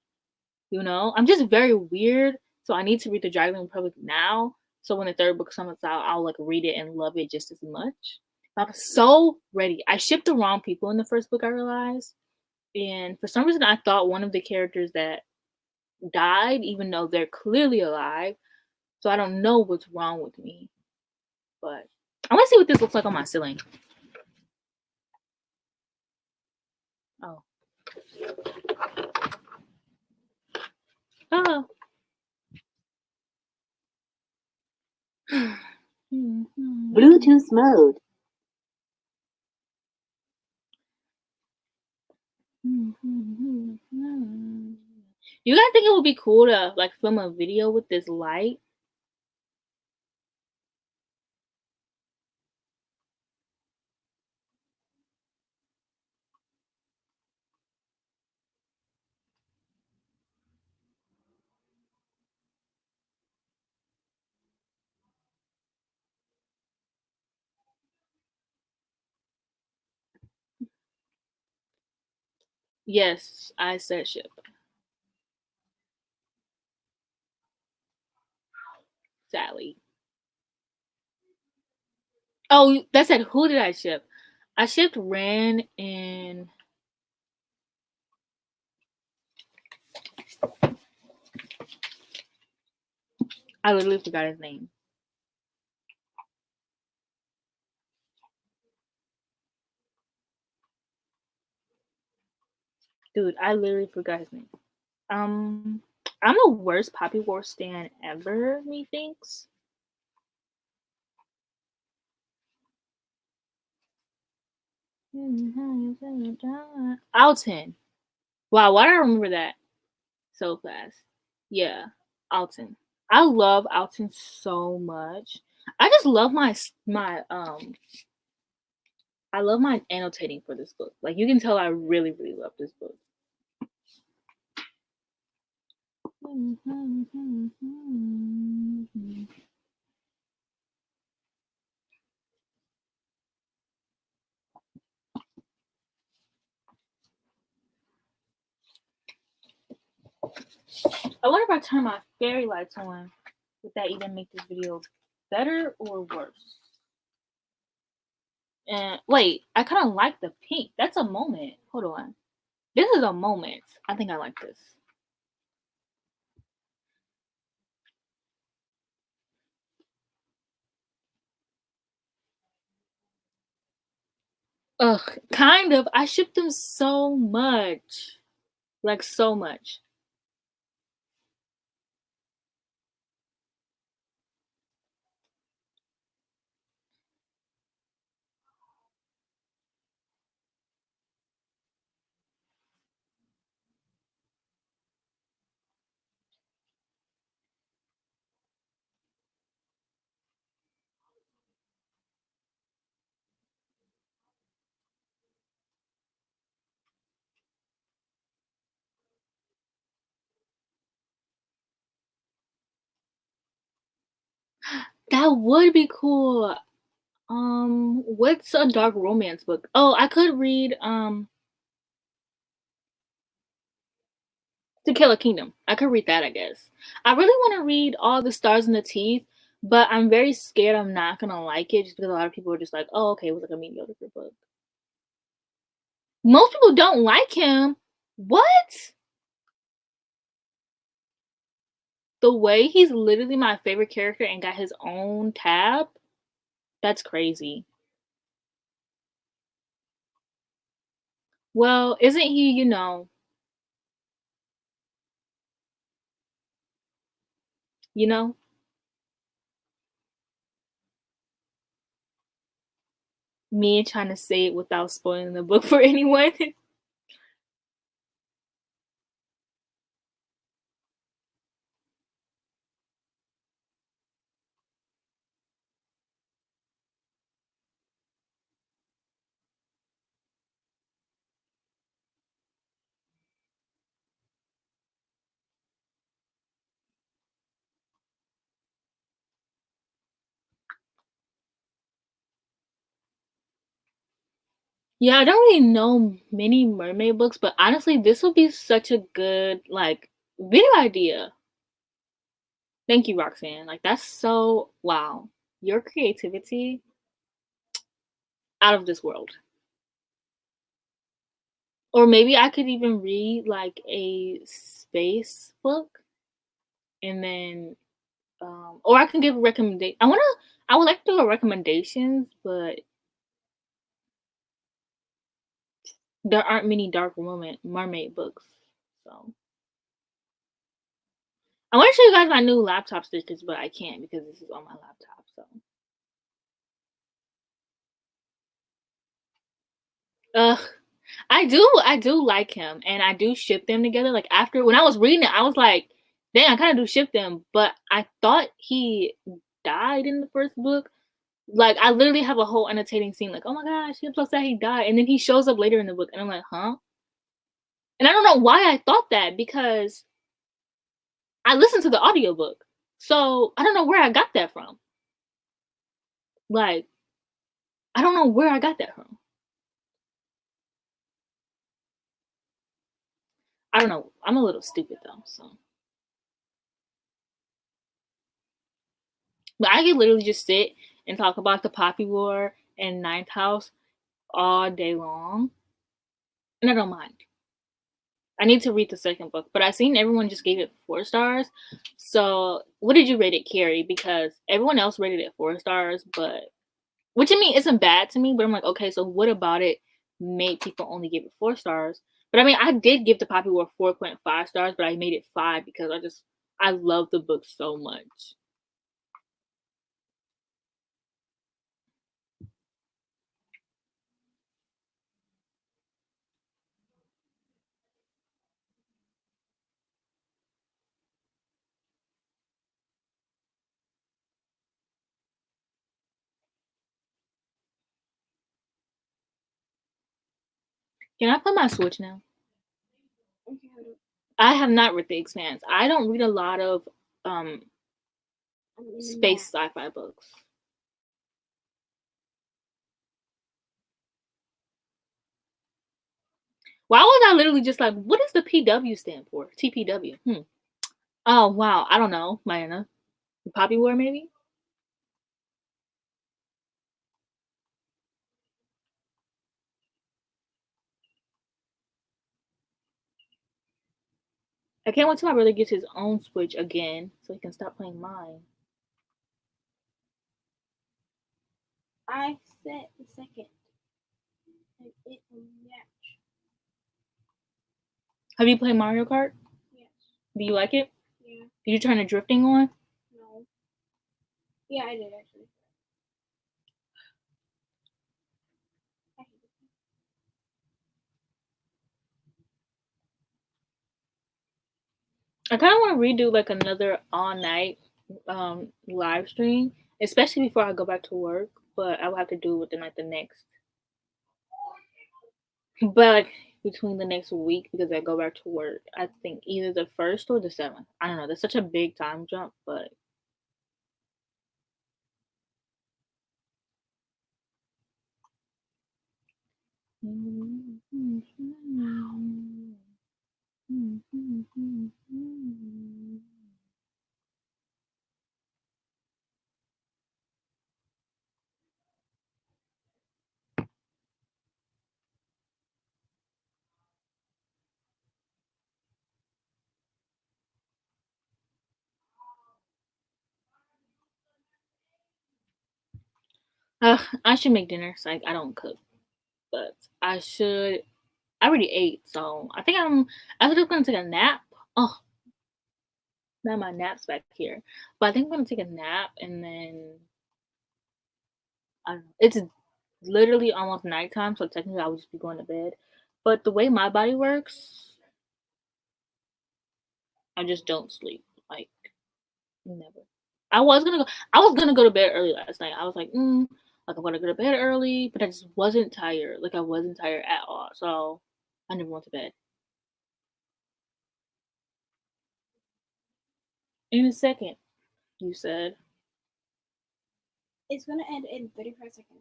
You know, I'm just very weird, so I need to read the Dragon Republic now. So when the third book comes out, I'll like read it and love it just as much. I'm so ready. I shipped the wrong people in the first book, I realized. And for some reason, I thought one of the characters that died, even though they're clearly alive. So I don't know what's wrong with me. But I want to see what this looks like on my ceiling. Oh. Oh. Bluetooth mode. You guys think it would be cool to like film a video with this light? Yes, I said ship. Sally. Oh, that said, who did I ship? I shipped Ren and I literally forgot his name. Dude, I literally forgot his name. I'm the worst Poppy War stan ever, methinks. Alton. Wow, why do I remember that so fast? Yeah, Alton. I love Alton so much. I just love I love my annotating for this book. Like you can tell I really, really love this book. I wonder if I turn my fairy lights on, would that even make this video better or worse? And wait, I kind of like the pink. That's a moment. Hold on. This is a moment. I think I like this. Ugh, kind of. I ship them so much. Like, so much. That would be cool. What's a dark romance book? Oh, I could read To Kill a Kingdom. I could read that, I guess. I really want to read All the Stars and the Teeth, but I'm very scared I'm not gonna like it just because a lot of people are just like, oh, okay, it was like a mediocre book. Most people don't like him. What? The way he's literally my favorite character and got his own tab? That's crazy. Well, isn't he, you know? Me trying to say it without spoiling the book for anyone. Yeah, I don't really know many mermaid books, but honestly, this would be such a good like video idea. Thank you, Roxanne. Like that's so wow. Your creativity out of this world. Or maybe I could even read like a space book and then or I can give recommendation. I would like to do recommendations, but there aren't many dark mermaid books. So I want to show you guys my new laptop stickers, but I can't because this is on my laptop. So, ugh, I do like him, and I do ship them together. Like after when I was reading it, I was like, dang, I kind of do ship them. But I thought he died in the first book. Like I literally have a whole annotating scene. Like, oh my gosh, I'm so sad he died, and then he shows up later in the book, and I'm like, huh? And I don't know why I thought that because I listened to the audiobook. So I don't know where I got that from. Like, I don't know where I got that from. I don't know. I'm a little stupid though, so. But I could literally just sit and talk about the Poppy War and Ninth House all day long, and I don't mind. I need to read the second book, but I seen everyone just gave it 4 stars. So, what did you rate it, Carrie? Because everyone else rated it 4 stars, but which I mean isn't bad to me. But I'm like, okay, so what about it made people only give it 4 stars? But I mean, I did give the Poppy War 4.5 stars, but I made it 5 because I love the book so much. Can I play my Switch now? Okay, hold up. I have not read The Expanse. I don't read a lot of I'm in the space sci-fi books. Why was I literally just like, what does the PW stand for? TPW. Oh wow, I don't know, Mayana. Poppy War maybe? I can't wait till my brother gets his own Switch again so he can stop playing mine. I set the second. And it will match. Have you played Mario Kart? Yes. Do you like it? Yeah. Did you turn the drifting on? No. Yeah, I did actually. I hate it. I kind of want to redo like another all night live stream, especially before I go back to work. But I will have to do it within like the next, but like between the next week because I go back to work. I think either the 1st or the 7th. I don't know. That's such a big time jump, but I should make dinner. So I don't cook, but I should. I already ate, so I think I was just gonna take a nap. Oh, now my nap's back here. But I think I'm gonna take a nap and then I don't know. It's literally almost nighttime, so technically I would just be going to bed. But the way my body works, I just don't sleep. Like never. I was gonna go to bed early last night. I was like I'm gonna go to bed early, but I just wasn't tired. Like I wasn't tired at all. So I never went to bed. In a second, you said. It's gonna end in 35 seconds.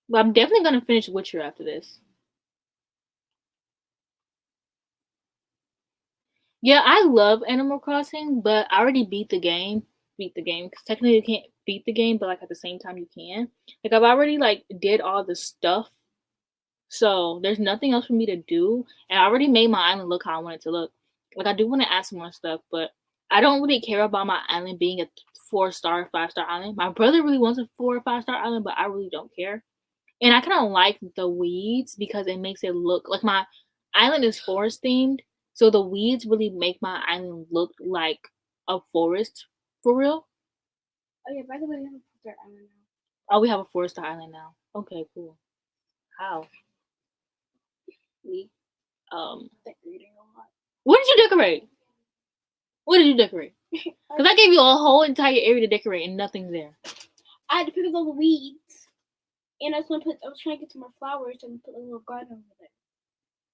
But I'm definitely gonna finish Witcher after this. Yeah, I love Animal Crossing, but I already beat the game. Beat the game because technically you can't beat the game, but like at the same time you can. Like I've already like did all the stuff, so there's nothing else for me to do, and I already made my island look how I want it to look. Like I do want to add some more stuff, but I don't really care about my island being a 4-star, 5-star island. My brother really wants a 4 or 5-star island, but I really don't care. And I kind of like the weeds because it makes it look like my island is forest themed. So the weeds really make my island look like a forest for real. Oh yeah, by the way, we have a Desert Island now. Oh, we have a forest island now. Okay, cool. How? Me Um, decorating a lot. what did you decorate? What did you decorate? Because I gave you a whole entire area to decorate and nothing's there. I had to pick up all the weeds, and I was trying to get some more flowers and put a little garden over there.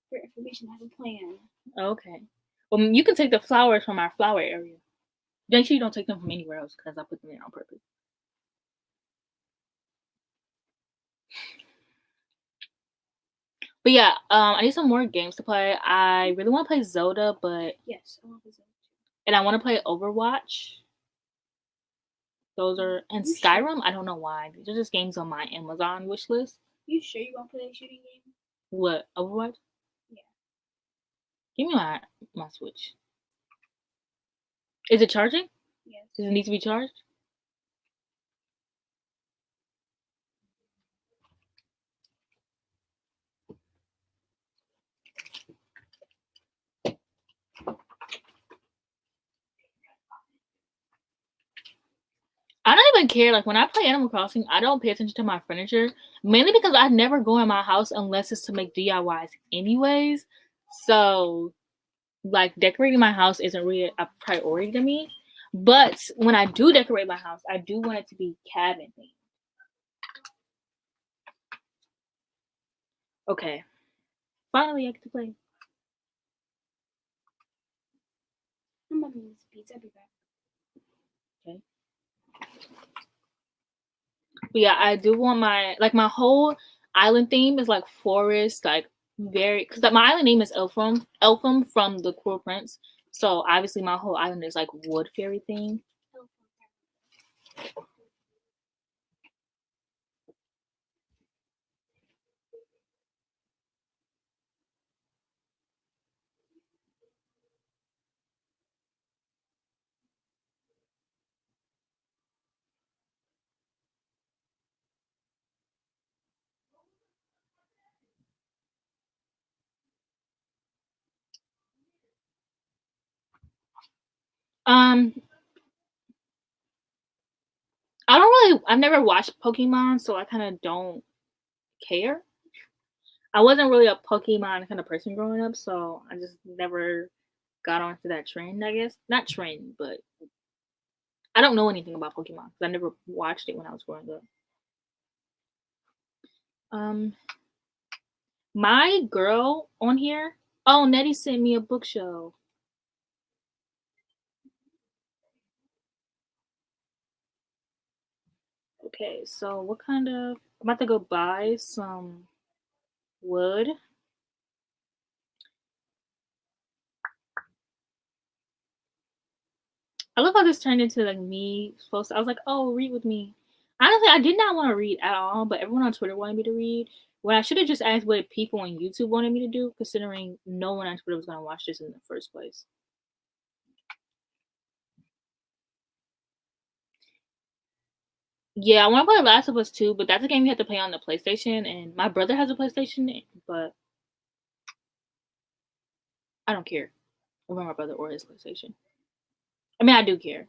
For information, I have a plan. Okay. Well, you can take the flowers from our flower area. Make sure you don't take them from anywhere else because I put them there on purpose. But yeah, I need some more games to play. I really want to play Zelda, but Yes, I want the Zelda too. and I want to play Overwatch. Those are and You sure? Skyrim. I don't know why. These are just games on my Amazon wish list. You sure you want to play a shooting game? What Overwatch? Yeah. Give me my Switch. Is it charging? Yes. Does it need to be charged? I don't even care. Like when I play Animal Crossing, I don't pay attention to my furniture, mainly because I never go in my house unless it's to make DIYs, anyways. So, like decorating my house isn't really a priority to me. But when I do decorate my house, I do want it to be cabin themed. Okay, finally I get to play. I'm gonna miss pizza. I'll be back. Okay. But yeah, I do want my whole island theme is like forest, like very because like, my island name is Elfum from the Cruel Prince. So obviously my whole island is like wood fairy theme. Um, I've never watched Pokemon, so I kind of don't care. I wasn't really a Pokemon kind of person growing up, so I just never got onto that trend, I guess. Not trend, but I don't know anything about Pokemon because I never watched it when I was growing up. Um, my girl on here. Oh, Nettie sent me a book show. Okay, so what kind of? I'm about to go buy some wood. I love how this turned into like me supposed to. I was like, oh, read with me. Honestly, I did not want to read at all, but everyone on Twitter wanted me to read. When I should have just asked what people on YouTube wanted me to do, considering no one on Twitter was going to watch this in the first place. Yeah, I want to play Last of Us 2, but that's a game you have to play on the PlayStation, and my brother has a PlayStation, but I don't care about my brother or his PlayStation. I mean, I do care.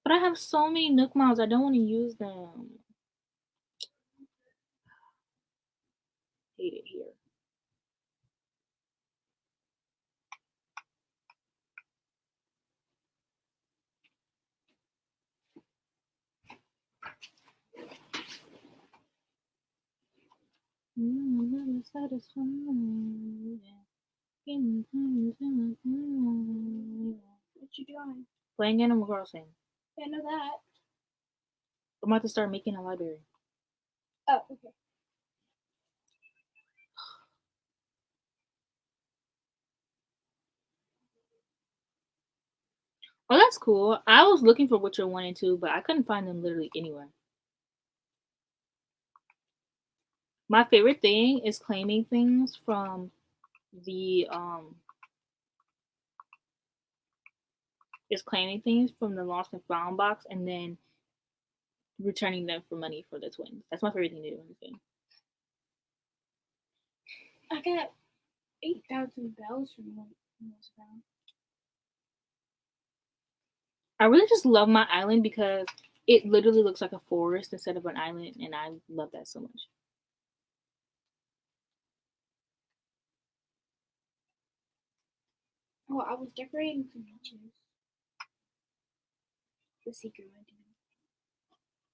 But I have so many Nook Miles, I don't want to use them. Hate it here. What you doing? Playing Animal Crossing. I know that. I'm about to start making a library. Oh, okay. Oh, that's cool. I was looking for Witcher 1 and 2, but I couldn't find them literally anywhere. My favorite thing is claiming things from the Lost and Found box and then returning them for money for the twins. That's my favorite thing to do in this game. I got 8,000 bells from Lost Found. I really just love my island because it literally looks like a forest instead of an island, and I love that so much. Oh, I was decorating some beaches. The secret one.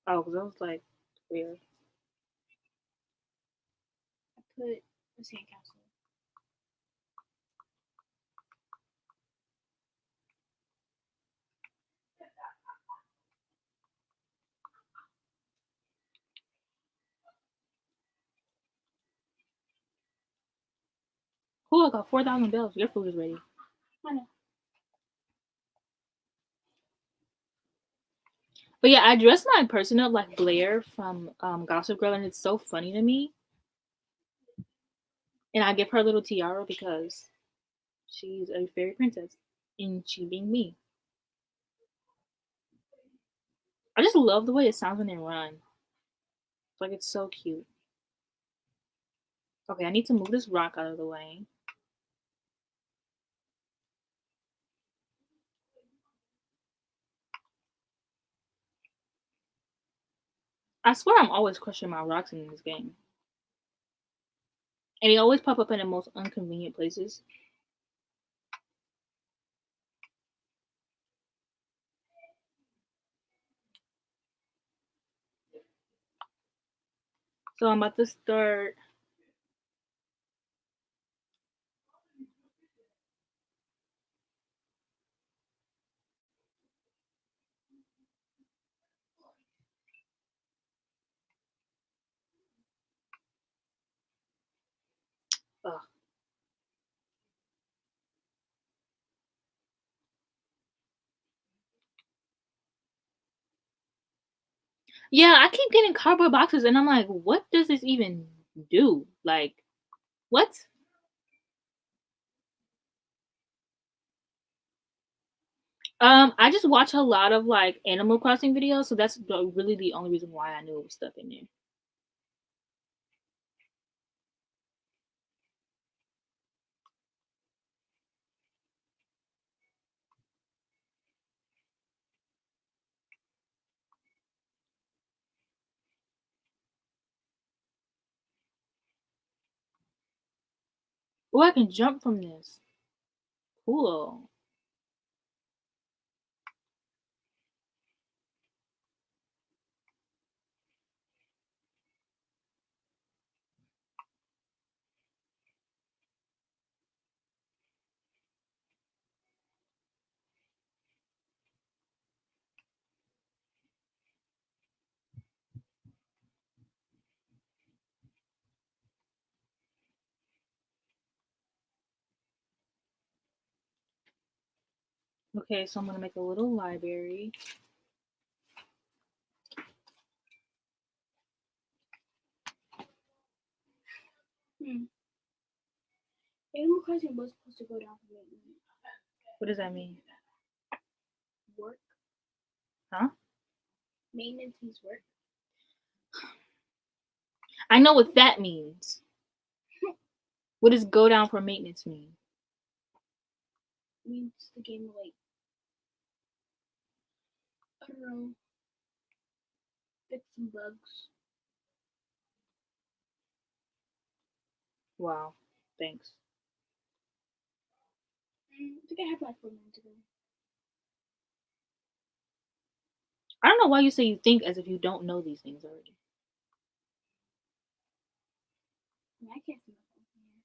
Oh, because I was like, weird. I put a sandcastle. Cool, I got 4,000 bells. Your food is ready. I know. But yeah, I dress my person up like Blair from Gossip Girl, and it's so funny to me. And I give her a little tiara because she's a fairy princess, and she being me. I just love the way it sounds when they run. Like it's so cute. Okay, I need to move this rock out of the way. I swear I'm always crushing my rocks in this game. And they always pop up in the most inconvenient places. So I'm about to start. Ugh. Yeah, I keep getting cardboard boxes, and I'm like, what does this even do? Like, what? I just watch a lot of like Animal Crossing videos, so that's really the only reason why I knew it was stuff in there. Oh, I can jump from this. Cool. Okay, so I'm gonna make a little library. Animal Crossing was supposed to go down for maintenance. What does that mean? Work. Huh? Maintenance means work. I know what that means. What does go down for maintenance mean? It means the game will, like, I don't know, fix some bugs. Wow. Thanks. I think I had like 4 months ago. I don't know why you say you think as if you don't know these things already. I mean, I can't see myself in here.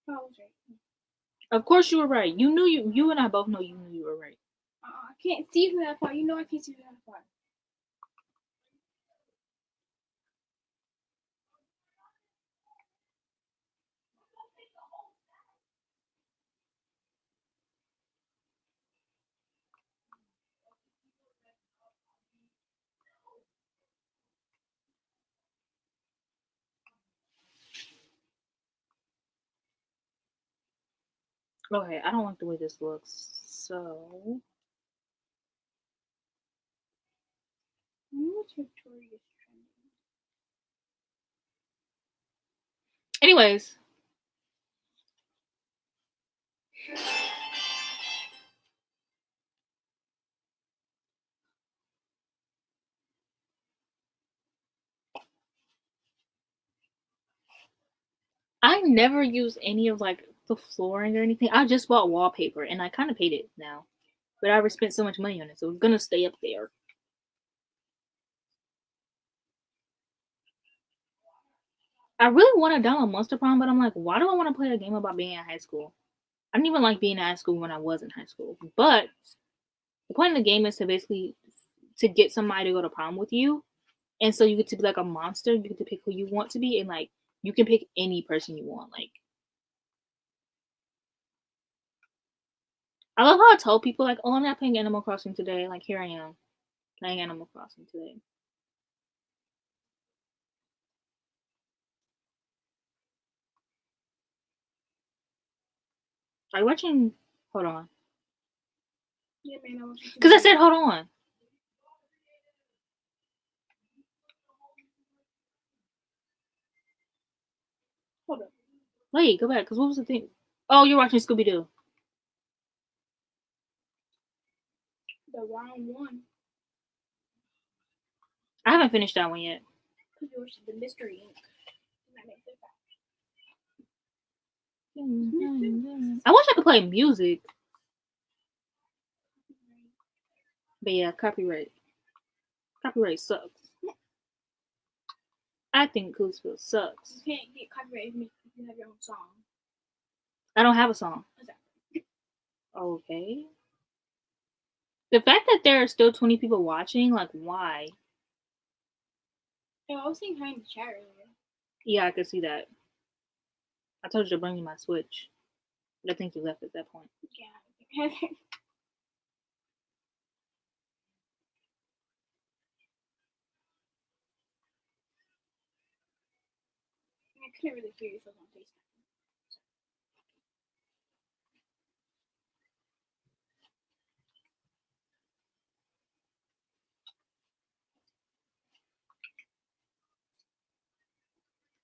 Oh, I was right. Of course you were right. You and I both know you knew you were right. I can't see from that far. You know I can't see from that far. Okay, I don't like the way this looks. So What's Victoria's trending? anyways. I never use any of like the flooring or anything. I just bought wallpaper and I kind of paid it now. But I already spent so much money on it, so it's gonna stay up there. I really want to download Monster Prom, but I'm like, why do I want to play a game about being in high school? I didn't even like being in high school when I was in high school. But the point of the game is to basically to get somebody to go to prom with you, and so you get to be like a monster. You get to pick who you want to be, and like you can pick any person you want. Like I love how I told people like, oh, I'm not playing Animal Crossing today. Like here I am playing Animal Crossing today. Are you watching? Hold on. Yeah, man, I was. Because I said hold on. Hold up. Wait, go back. Because what was the thing? Oh, you're watching Scooby Doo. The round one. I haven't finished that one yet. Because you watched the Mystery Inc. I wish I could play music. But yeah, copyright. Copyright sucks. I think Coolsville sucks. You can't get copyright if you have your own song. I don't have a song. Exactly. Okay. The fact that there are still 20 people watching, like, why? I was saying hi in the chat earlier. Yeah, I could see that. I told you to bring me my Switch. But I think you left at that point. Yeah. I couldn't really hear yourself on FaceTime.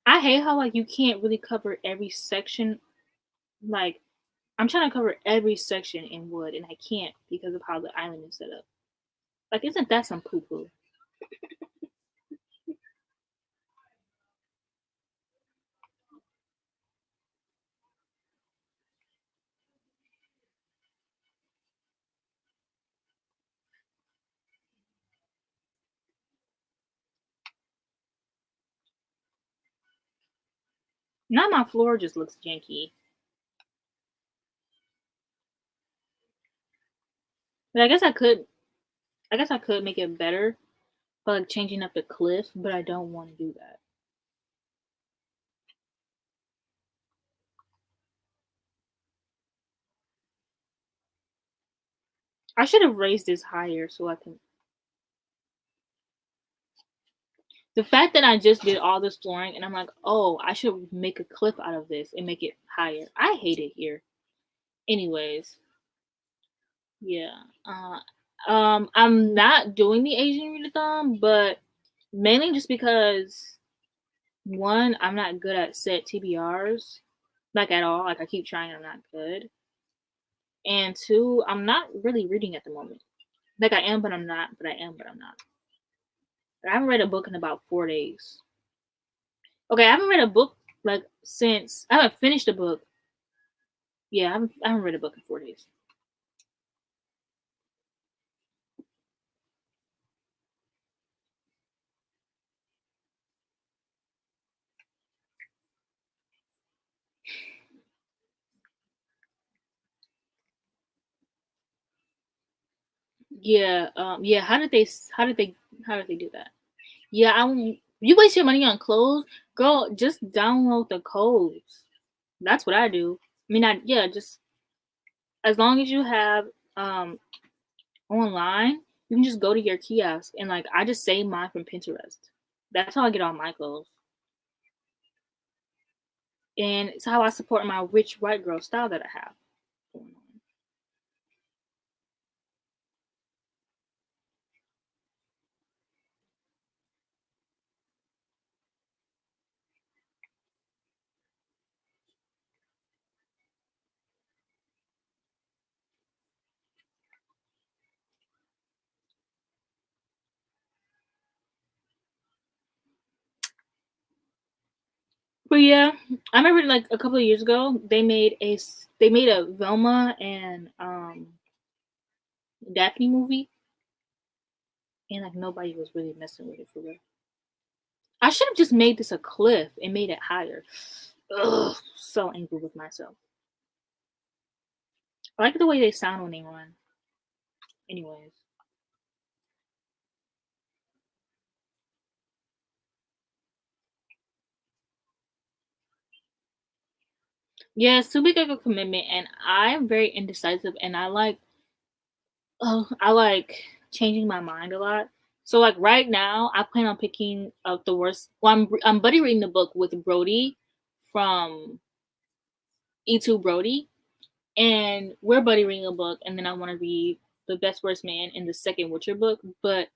I hate how, like, you can't really cover every section. Like, I'm trying to cover every section in wood, and I can't because of how the island is set up. Like, isn't that some poo-poo? Now my floor just looks janky. But I guess I could make it better by like changing up the cliff, but I don't want to do that. I should have raised this higher so I can. The fact that I just did all this flooring and I'm like, oh, I should make a cliff out of this and make it higher. I hate it here. Anyways, yeah. I'm not doing the Asian readathon, but mainly just because one, I'm not good at set TBRs, like at all. Like I keep trying, I'm not good. And two, I'm not really reading at the moment. Like I am, but I'm not. But I am, but I'm not. I haven't read a book in about 4 days. Okay, I haven't read a book like since I haven't finished a book. Yeah, I haven't read a book in 4 days. Yeah, yeah. How did they do that? Yeah, you waste your money on clothes, girl. Just download the codes. That's what I do. I mean, just as long as you have um online, you can just go to your kiosk and like I just save mine from Pinterest. That's how I get all my clothes. And it's how I support my rich white girl style that I have going on. But yeah, I remember like a couple of years ago they made a Velma and Daphne movie, and like nobody was really messing with it for real. I should have just made this a cliff and made it higher. Ugh, so angry with myself. I like the way they sound when they run. Anyways. Yeah, it's too big of a commitment, and I'm very indecisive, and I like changing my mind a lot. So like right now, I plan on picking up the worst. Well, I'm buddy reading the book with Brody from E2 Brody, and we're buddy reading a book, and then I want to read The Best Worst Man in the second Witcher book. But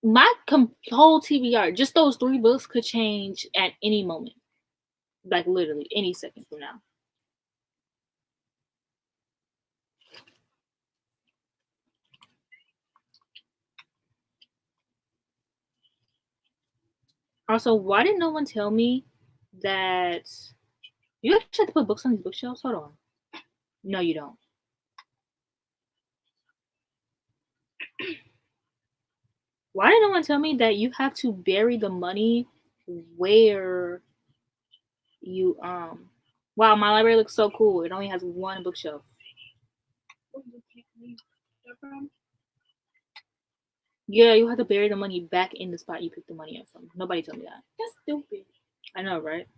my whole TBR, just those three books could change at any moment, like literally any second from now. Also, why did no one tell me that you actually have to put books on these bookshelves? Hold on. No, you don't. Why did no one tell me that you have to bury the money where you Wow, my library looks so cool. It only has one bookshelf. Yeah, you have to bury the money back in the spot you picked the money up from. Nobody told me that. That's stupid. I know, right?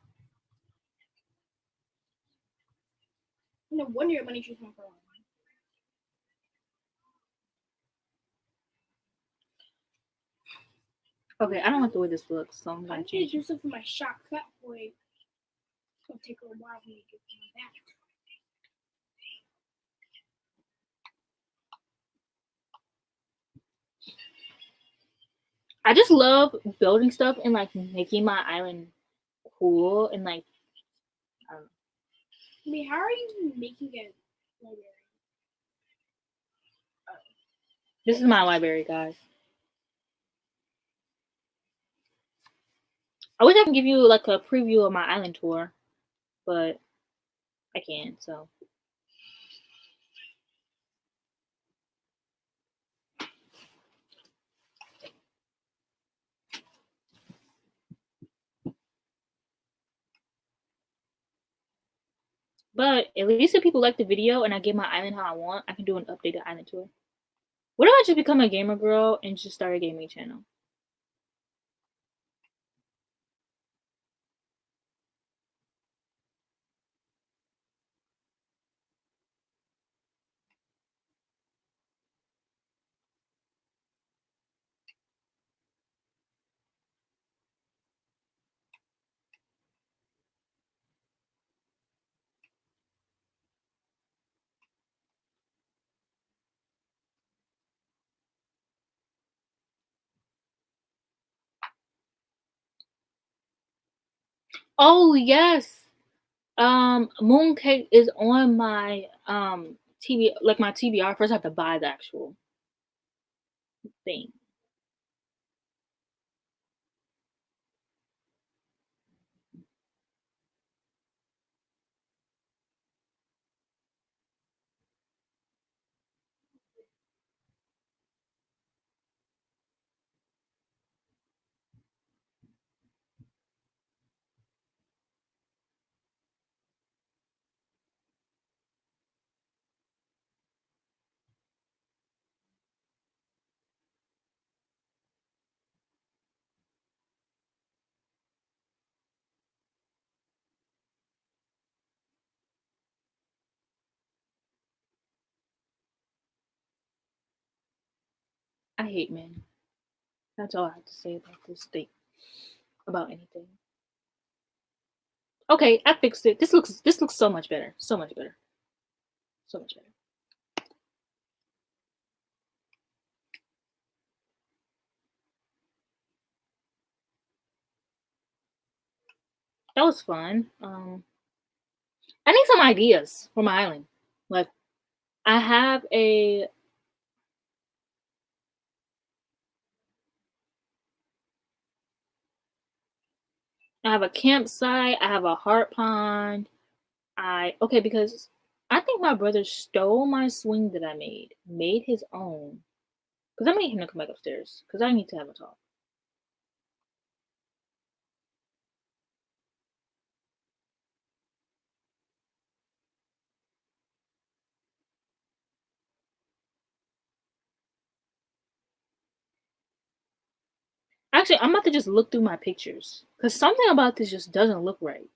No wonder your money should come from. Okay, I don't like the way this looks, so I'm I gonna need to change do it. something for my shop cut boy. It's gonna take a while for me to get my back. I just love building stuff and like making my island cool and like I don't know. I mean, how are you making it library? This is my library, guys. I wish I can give you like a preview of my island tour, but I can't, so But at least if people like the video and I get my island how I want, I can do an updated island tour. What if I just become a gamer girl and just start a gaming channel? Oh yes. Mooncake is on my TV, like my TBR. First I have to buy the actual thing. I hate men. That's all I have to say about this thing. About anything. Okay, I fixed it. This looks so much better. So much better. So much better. That was fun. I need some ideas for my island. Like I have a campsite, I have a heart pond. Okay, because I think my brother stole my swing that I made his own. Because I made him to come back upstairs. Because I need to have a talk. Actually, I'm about to just look through my pictures. Because something about this just doesn't look right.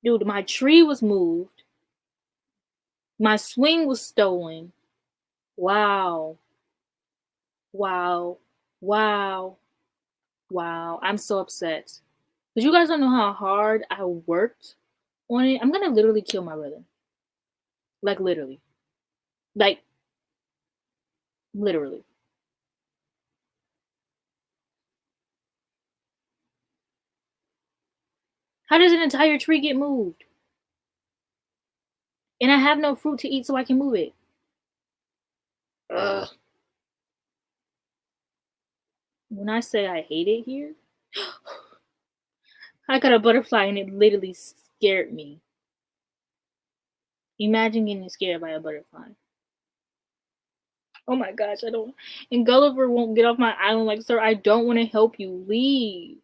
Dude, my tree was moved. My swing was stolen. Wow. Wow. Wow. Wow. I'm so upset. Because you guys don't know how hard I worked on it. I'm going to literally kill my brother. Like, literally. Like, literally. How does an entire tree get moved? And I have no fruit to eat so I can move it. Ugh. When I say I hate it here, I got a butterfly and it literally scared me. Imagine getting scared by a butterfly. Oh my gosh, I don't. And Gulliver won't get off my island. Like, sir, I don't want to help you. Leave.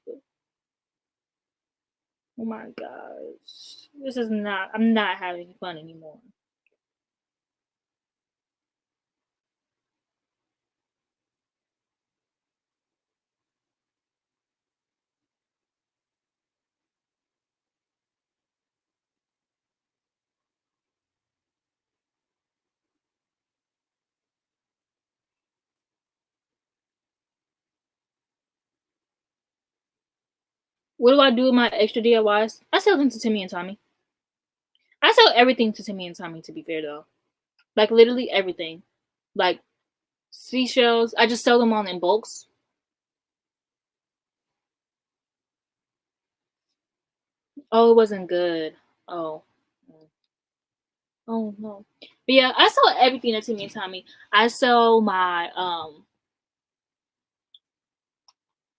Oh my gosh. This is not. I'm not having fun anymore. What do I do with my extra DIYs? I sell them to Timmy and Tommy. I sell everything to Timmy and Tommy, to be fair, though. Like, literally everything. Like, seashells. I just sell them all in bulks. Oh, it wasn't good. Oh. Oh, no. But yeah, I sell everything to Timmy and Tommy. I sell my,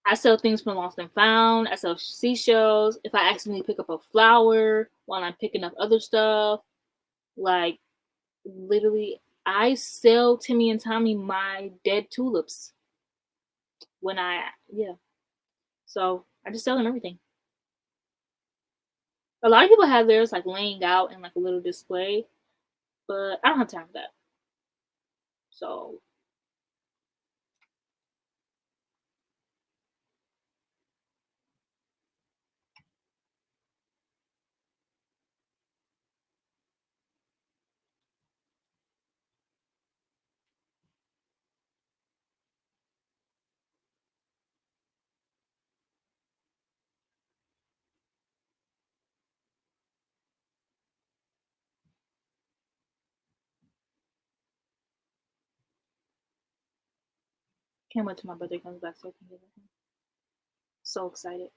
I sell things from Lost and Found. I sell seashells. If I accidentally pick up a flower while I'm picking up other stuff, like literally, I sell Timmy and Tommy my dead tulips. Yeah. So I just sell them everything. A lot of people have theirs like laying out in like a little display, but I don't have time for that. So can't wait till my birthday comes back so I can get it. So excited.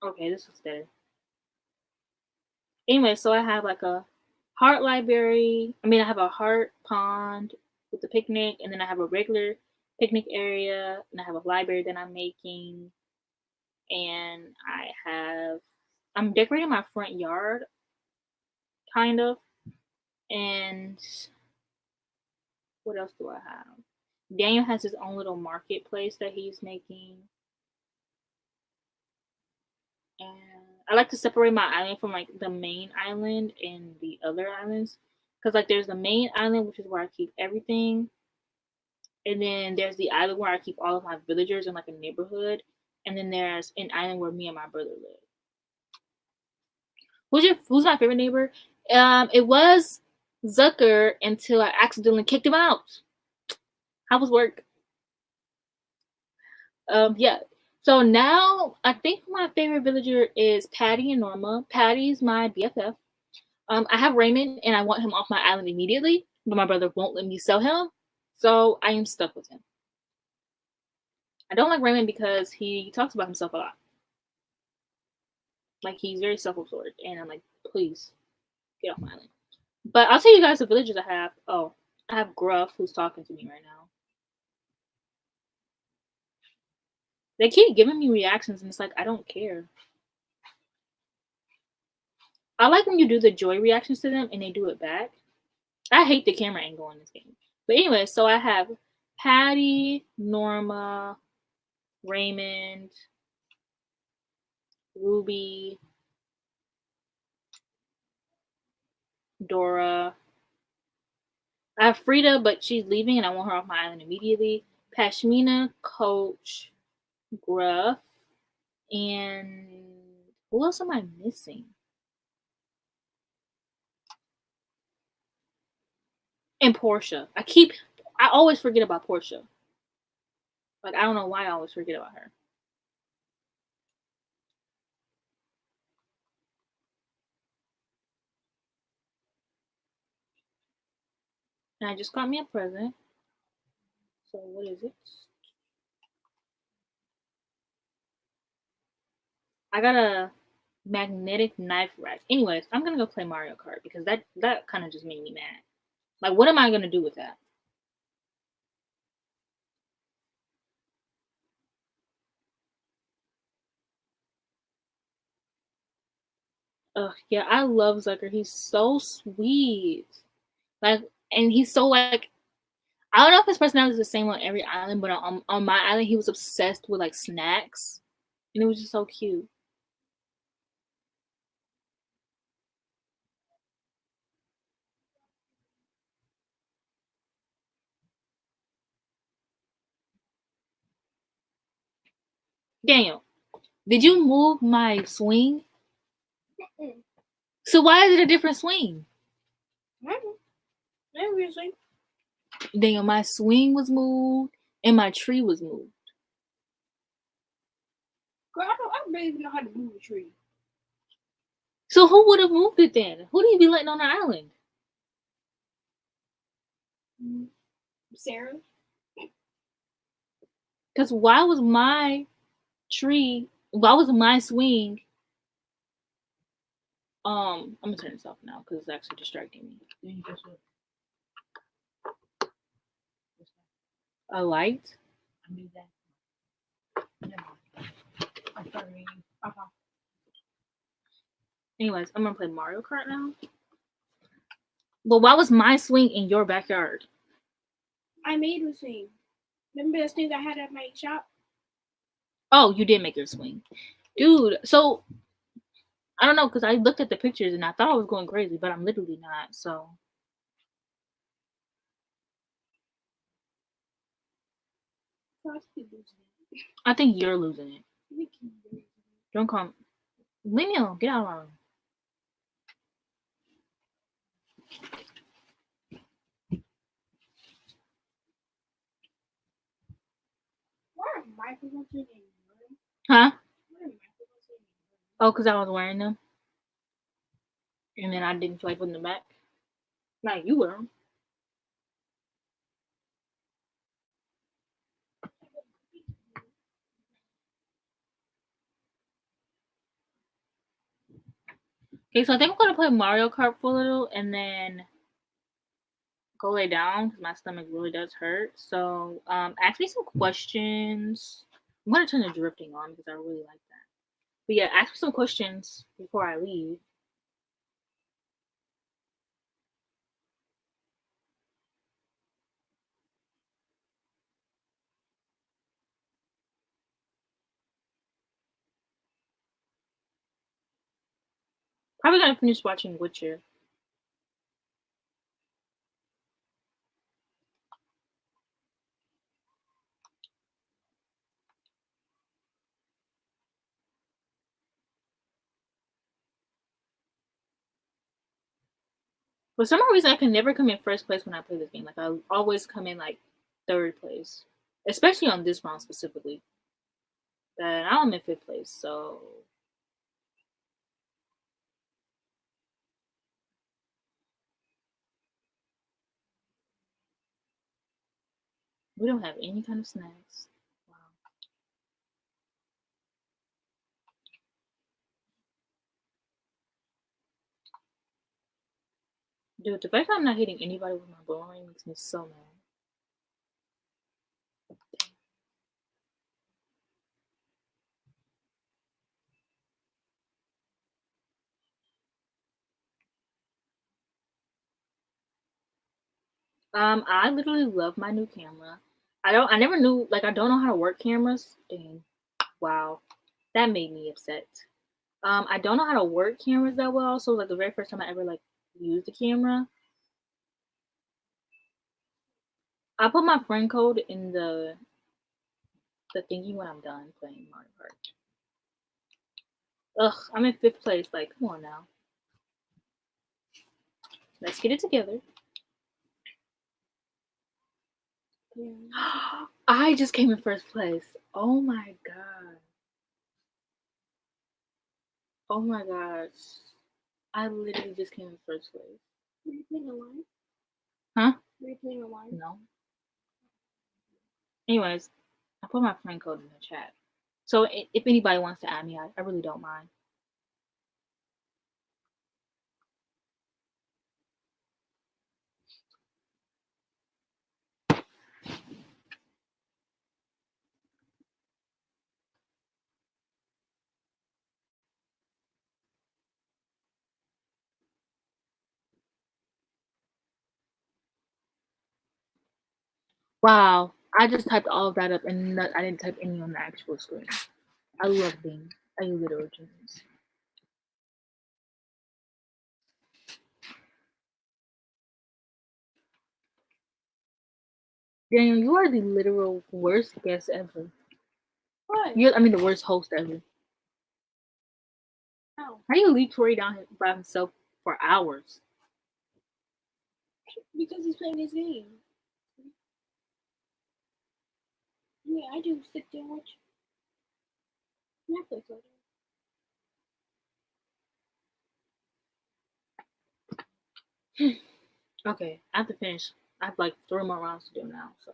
Okay, this looks better. Anyway, so I have like a heart library. I have a heart pond with the picnic, and then I have a regular picnic area, and I have a library that I'm making, and I'm decorating my front yard, kind of, and what else do I have? Daniel has his own little marketplace that he's making. And I like to separate my island from like the main island and the other islands. Cause like there's the main island, which is where I keep everything. And then there's the island where I keep all of my villagers in like a neighborhood. And then there's an island where me and my brother live. Who's my favorite neighbor? It was Zucker until I accidentally kicked him out. How was work? Yeah. So now I think my favorite villager is Patty and Norma. Patty's my BFF. I have Raymond and I want him off my island immediately, but my brother won't let me sell him, so I am stuck with him. I don't like Raymond because he talks about himself a lot. Like he's very self-absorbed, and I'm like, please get off my island. But I'll tell you guys the villagers I have. Oh, I have Gruff who's talking to me right now. They keep giving me reactions, and it's like I don't care. I like when you do the joy reactions to them and they do it back. I hate the camera angle in this game. But anyway, so I have Patty, Norma, Raymond, Ruby, Dora. I have Frida, but she's leaving and I want her off my island immediately. Pashmina, Coach, Gruff, and who else am I missing? And Portia. I always forget about Portia. Like I don't know why I always forget about her. And I just got me a present. So what is it? I got a magnetic knife rack. Anyways, I'm gonna go play Mario Kart because that kind of just made me mad. Like, what am I gonna do with that? Yeah, I love Zucker. He's so sweet. Like, and he's so like, I don't know if his personality is the same on every island, but on my island, he was obsessed with like snacks, and it was just so cute. Daniel, did you move my swing? So why is it a different swing? Daniel, my swing was moved and my tree was moved. Girl, I barely even know how to move a tree. So who would have moved it then? Who do you be letting on the island? Sarah. Because why was my tree? Why was my swing? I'm gonna turn this off now because it's actually distracting me. A light? I knew that. Never mind. I'm sorry. Anyways, I'm gonna play Mario Kart now. But why was my swing in your backyard? I made a swing. Remember the swing I had at my shop? Oh, you did make your swing. Dude, so I don't know, because I looked at the pictures and I thought I was going crazy, but I'm literally not, so. I think you're losing it. Don't come. Leave me alone. Get out of my room. Huh? Oh, because I was wearing them. And then I didn't feel like putting them back. Like, you wear them. Okay, so I think I'm gonna play Mario Kart for a little and then go lay down because my stomach really does hurt. So, ask me some questions. I'm gonna turn the drifting on because I really like that. But yeah, ask me some questions before I leave. Probably gonna finish watching Witcher. For some reason, I can never come in first place when I play this game. Like, I always come in like third place, especially on this round specifically. But now I'm in fifth place, so we don't have any kind of snacks. Wow. Dude, the fact that I'm not hitting anybody with my bowling makes me so mad. I literally love my new camera. I never knew, like, I don't know how to work cameras. Dang. Wow. That made me upset. I don't know how to work cameras that well. So, like, the very first time I ever, like, used the camera, I put my friend code in the thingy when I'm done playing Mario Kart. Ugh, I'm in fifth place. Like, come on now. Let's get it together. I just came in first place. Oh my god. Oh my gosh. I literally just came in first place. Were you playing online? Huh? Were you playing online? No. Anyways, I put my friend code in the chat. So if anybody wants to add me, I really don't mind. Wow. I just typed all of that up and I didn't type any on the actual screen. I love being a literal genius. Daniel, you are the literal worst guest ever. What? I mean, the worst host ever. How? How do you leave Tori down by himself for hours? Because he's playing his game. Yeah, I do sit there and watch Netflix all day. Okay, I have to finish. I have like 3 more rounds to do now, so.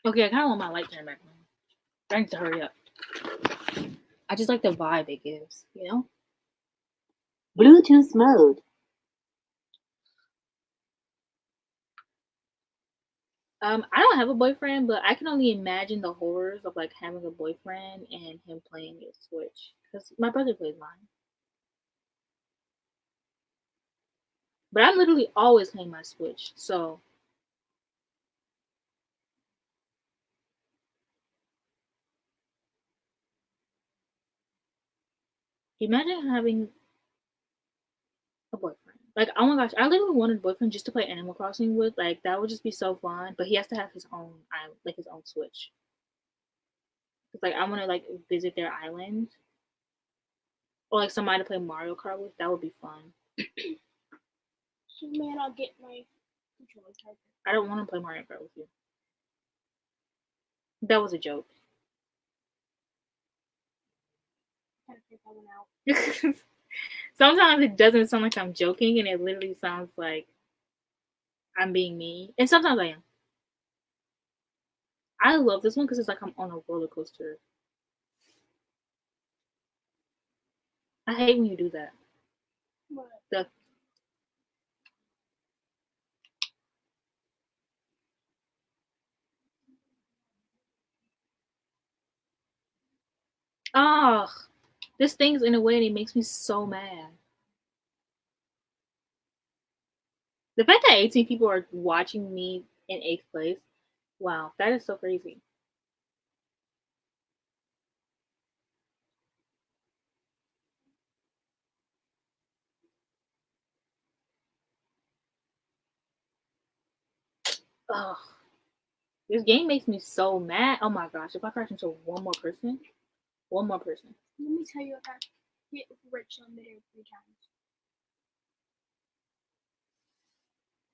Okay, I kind of want my light turned back on. I need to hurry up. I just like the vibe it gives, you know? Bluetooth mode. I don't have a boyfriend, but I can only imagine the horrors of like having a boyfriend and him playing his Switch. Because my brother plays mine. But I'm literally always playing my Switch. So imagine having a boyfriend. Like, oh my gosh, I literally wanted a boyfriend just to play Animal Crossing with. Like, that would just be so fun. But he has to have his own island, like his own Switch. Cause like I want to like visit their island, or like somebody to play Mario Kart with. That would be fun. So man, I'll get my controller charger. I don't want to play Mario Kart with you. That was a joke. Gotta figure that one out. Sometimes it doesn't sound like I'm joking, and it literally sounds like I'm being mean. And sometimes I am. I love this one because it's like I'm on a roller coaster. I hate when you do that. But The oh, this thing's in a way and it makes me so mad. The fact that 18 people are watching me in 8th place, wow, that is so crazy. Ugh. This game makes me so mad. Oh my gosh, if I crash into one more person. let me tell you, I got hit with rich on midair 3 times.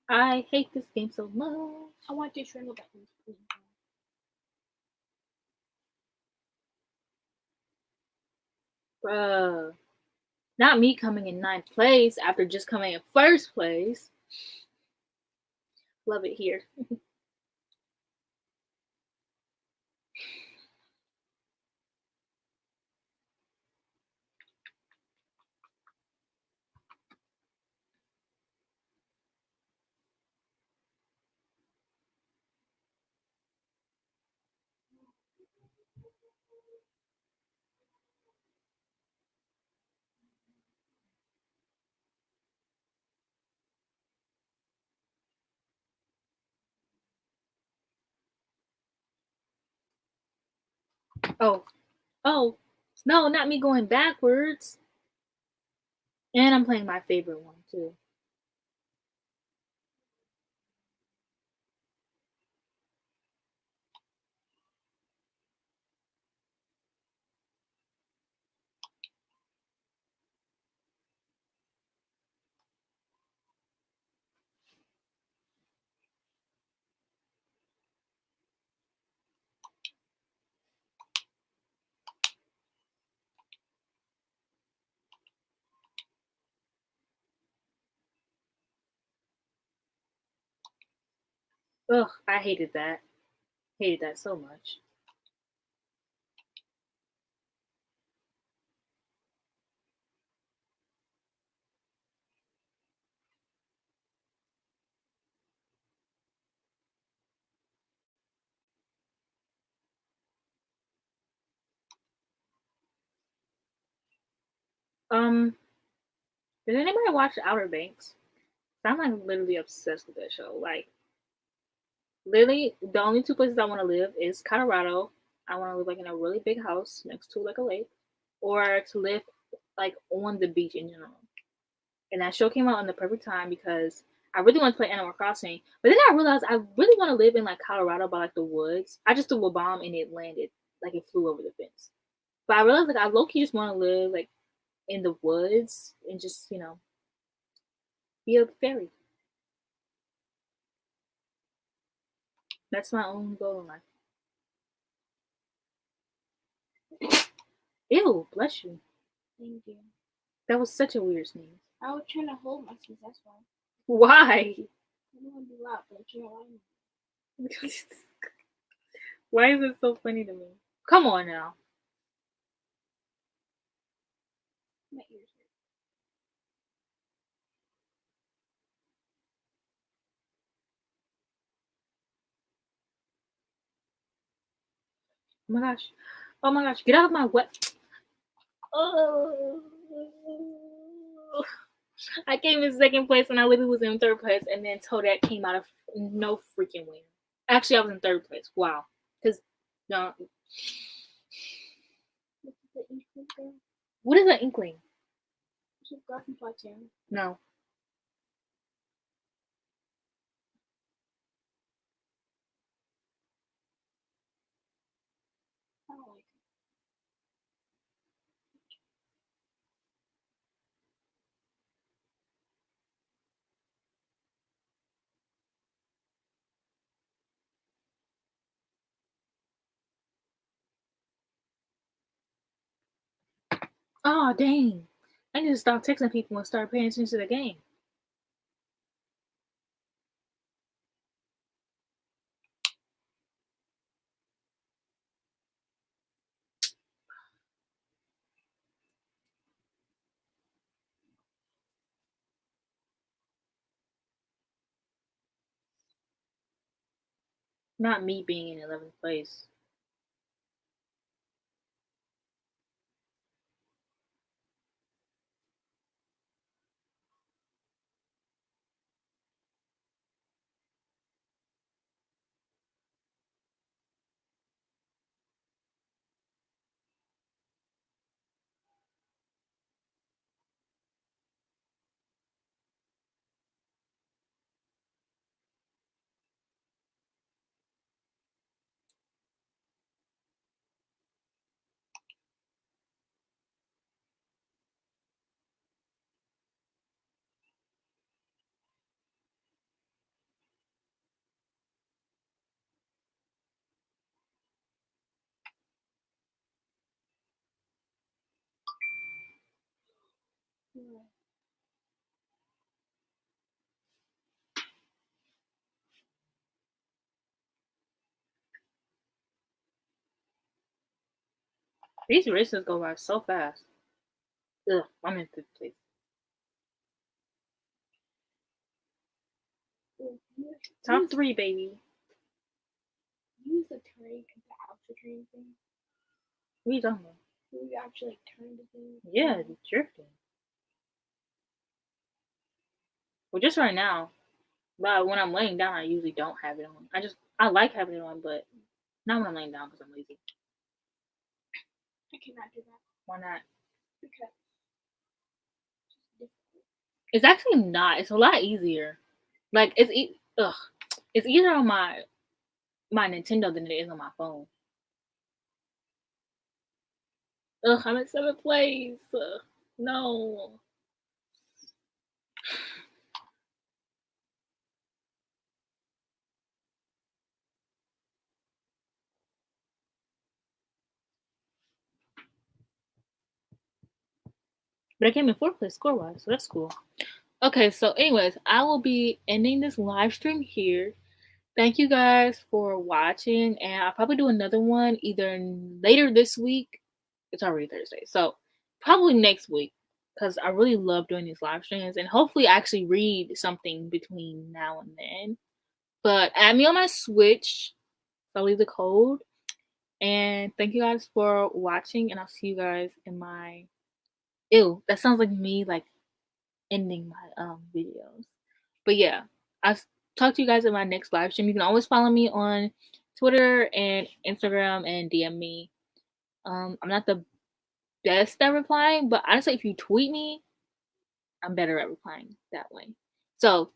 I hate this game so much. I want to strangle that one. Bruh. Not me coming in 9th place after just coming in 1st place. Love it here. Oh, oh, no, not me going backwards. And I'm playing my favorite one too. Ugh, I hated that. Hated that so much. Did anybody watch Outer Banks? I'm like literally obsessed with that show. Like, literally, the only 2 places I want to live is Colorado. I want to live like in a really big house next to like a lake, or to live like on the beach in general. And that show came out in the perfect time because I really want to play Animal Crossing, but then I realized I really want to live in like Colorado by like the woods. I just threw a bomb and it landed, like it flew over the fence. But I realized like I low key just want to live like in the woods and just be a fairy. That's my own goal in life. Ew, bless you. Thank you. That was such a weird sneeze. I was trying to hold my sneeze, that's why. Why? I don't want to be loud, but you know what I mean. Why is it so funny to me? Come on now. My ears hurt. Oh my gosh. Oh my gosh. Get out of my wet. Oh. I came in second place and I literally was in third place, and then Toadette came out of no freaking win. Actually, I was in third place. Wow. Because, no. This is the inkling girl. What is an inkling? She's got some plot channel. No. I don't like her. Oh, dang. I need to stop texting people and start paying attention to the game. Not me being in 11th place. Yeah. These races go by so fast. Ugh, I'm in 5th place. Top 3, baby. Use the turning, the outer turning thing. What are you talking about? We actually like turn the thing. Yeah, the drifting. Well, just right now. But when I'm laying down, I usually don't have it on. I like having it on, but not when I'm laying down because I'm lazy. I cannot do that Why not? because it's difficult. It's actually not. It's a lot easier. Like it's it's easier on my Nintendo than it is on my phone. Ugh, I'm in 7th place. No. But I came in 4th place score wise, so that's cool. Okay, so anyways, I will be ending this live stream here. Thank you guys for watching, and I'll probably do another one either later this week. It's already Thursday, so probably next week because I really love doing these live streams and hopefully actually read something between now and then. But add me on my Switch. I'll leave the code. And thank you guys for watching, and I'll see you guys in my. Ew, that sounds like me like ending my videos. But yeah, I'll talk to you guys in my next live stream. You can always follow me on Twitter and Instagram and DM me. I'm not the best at replying, but honestly, if you tweet me, I'm better at replying that way. So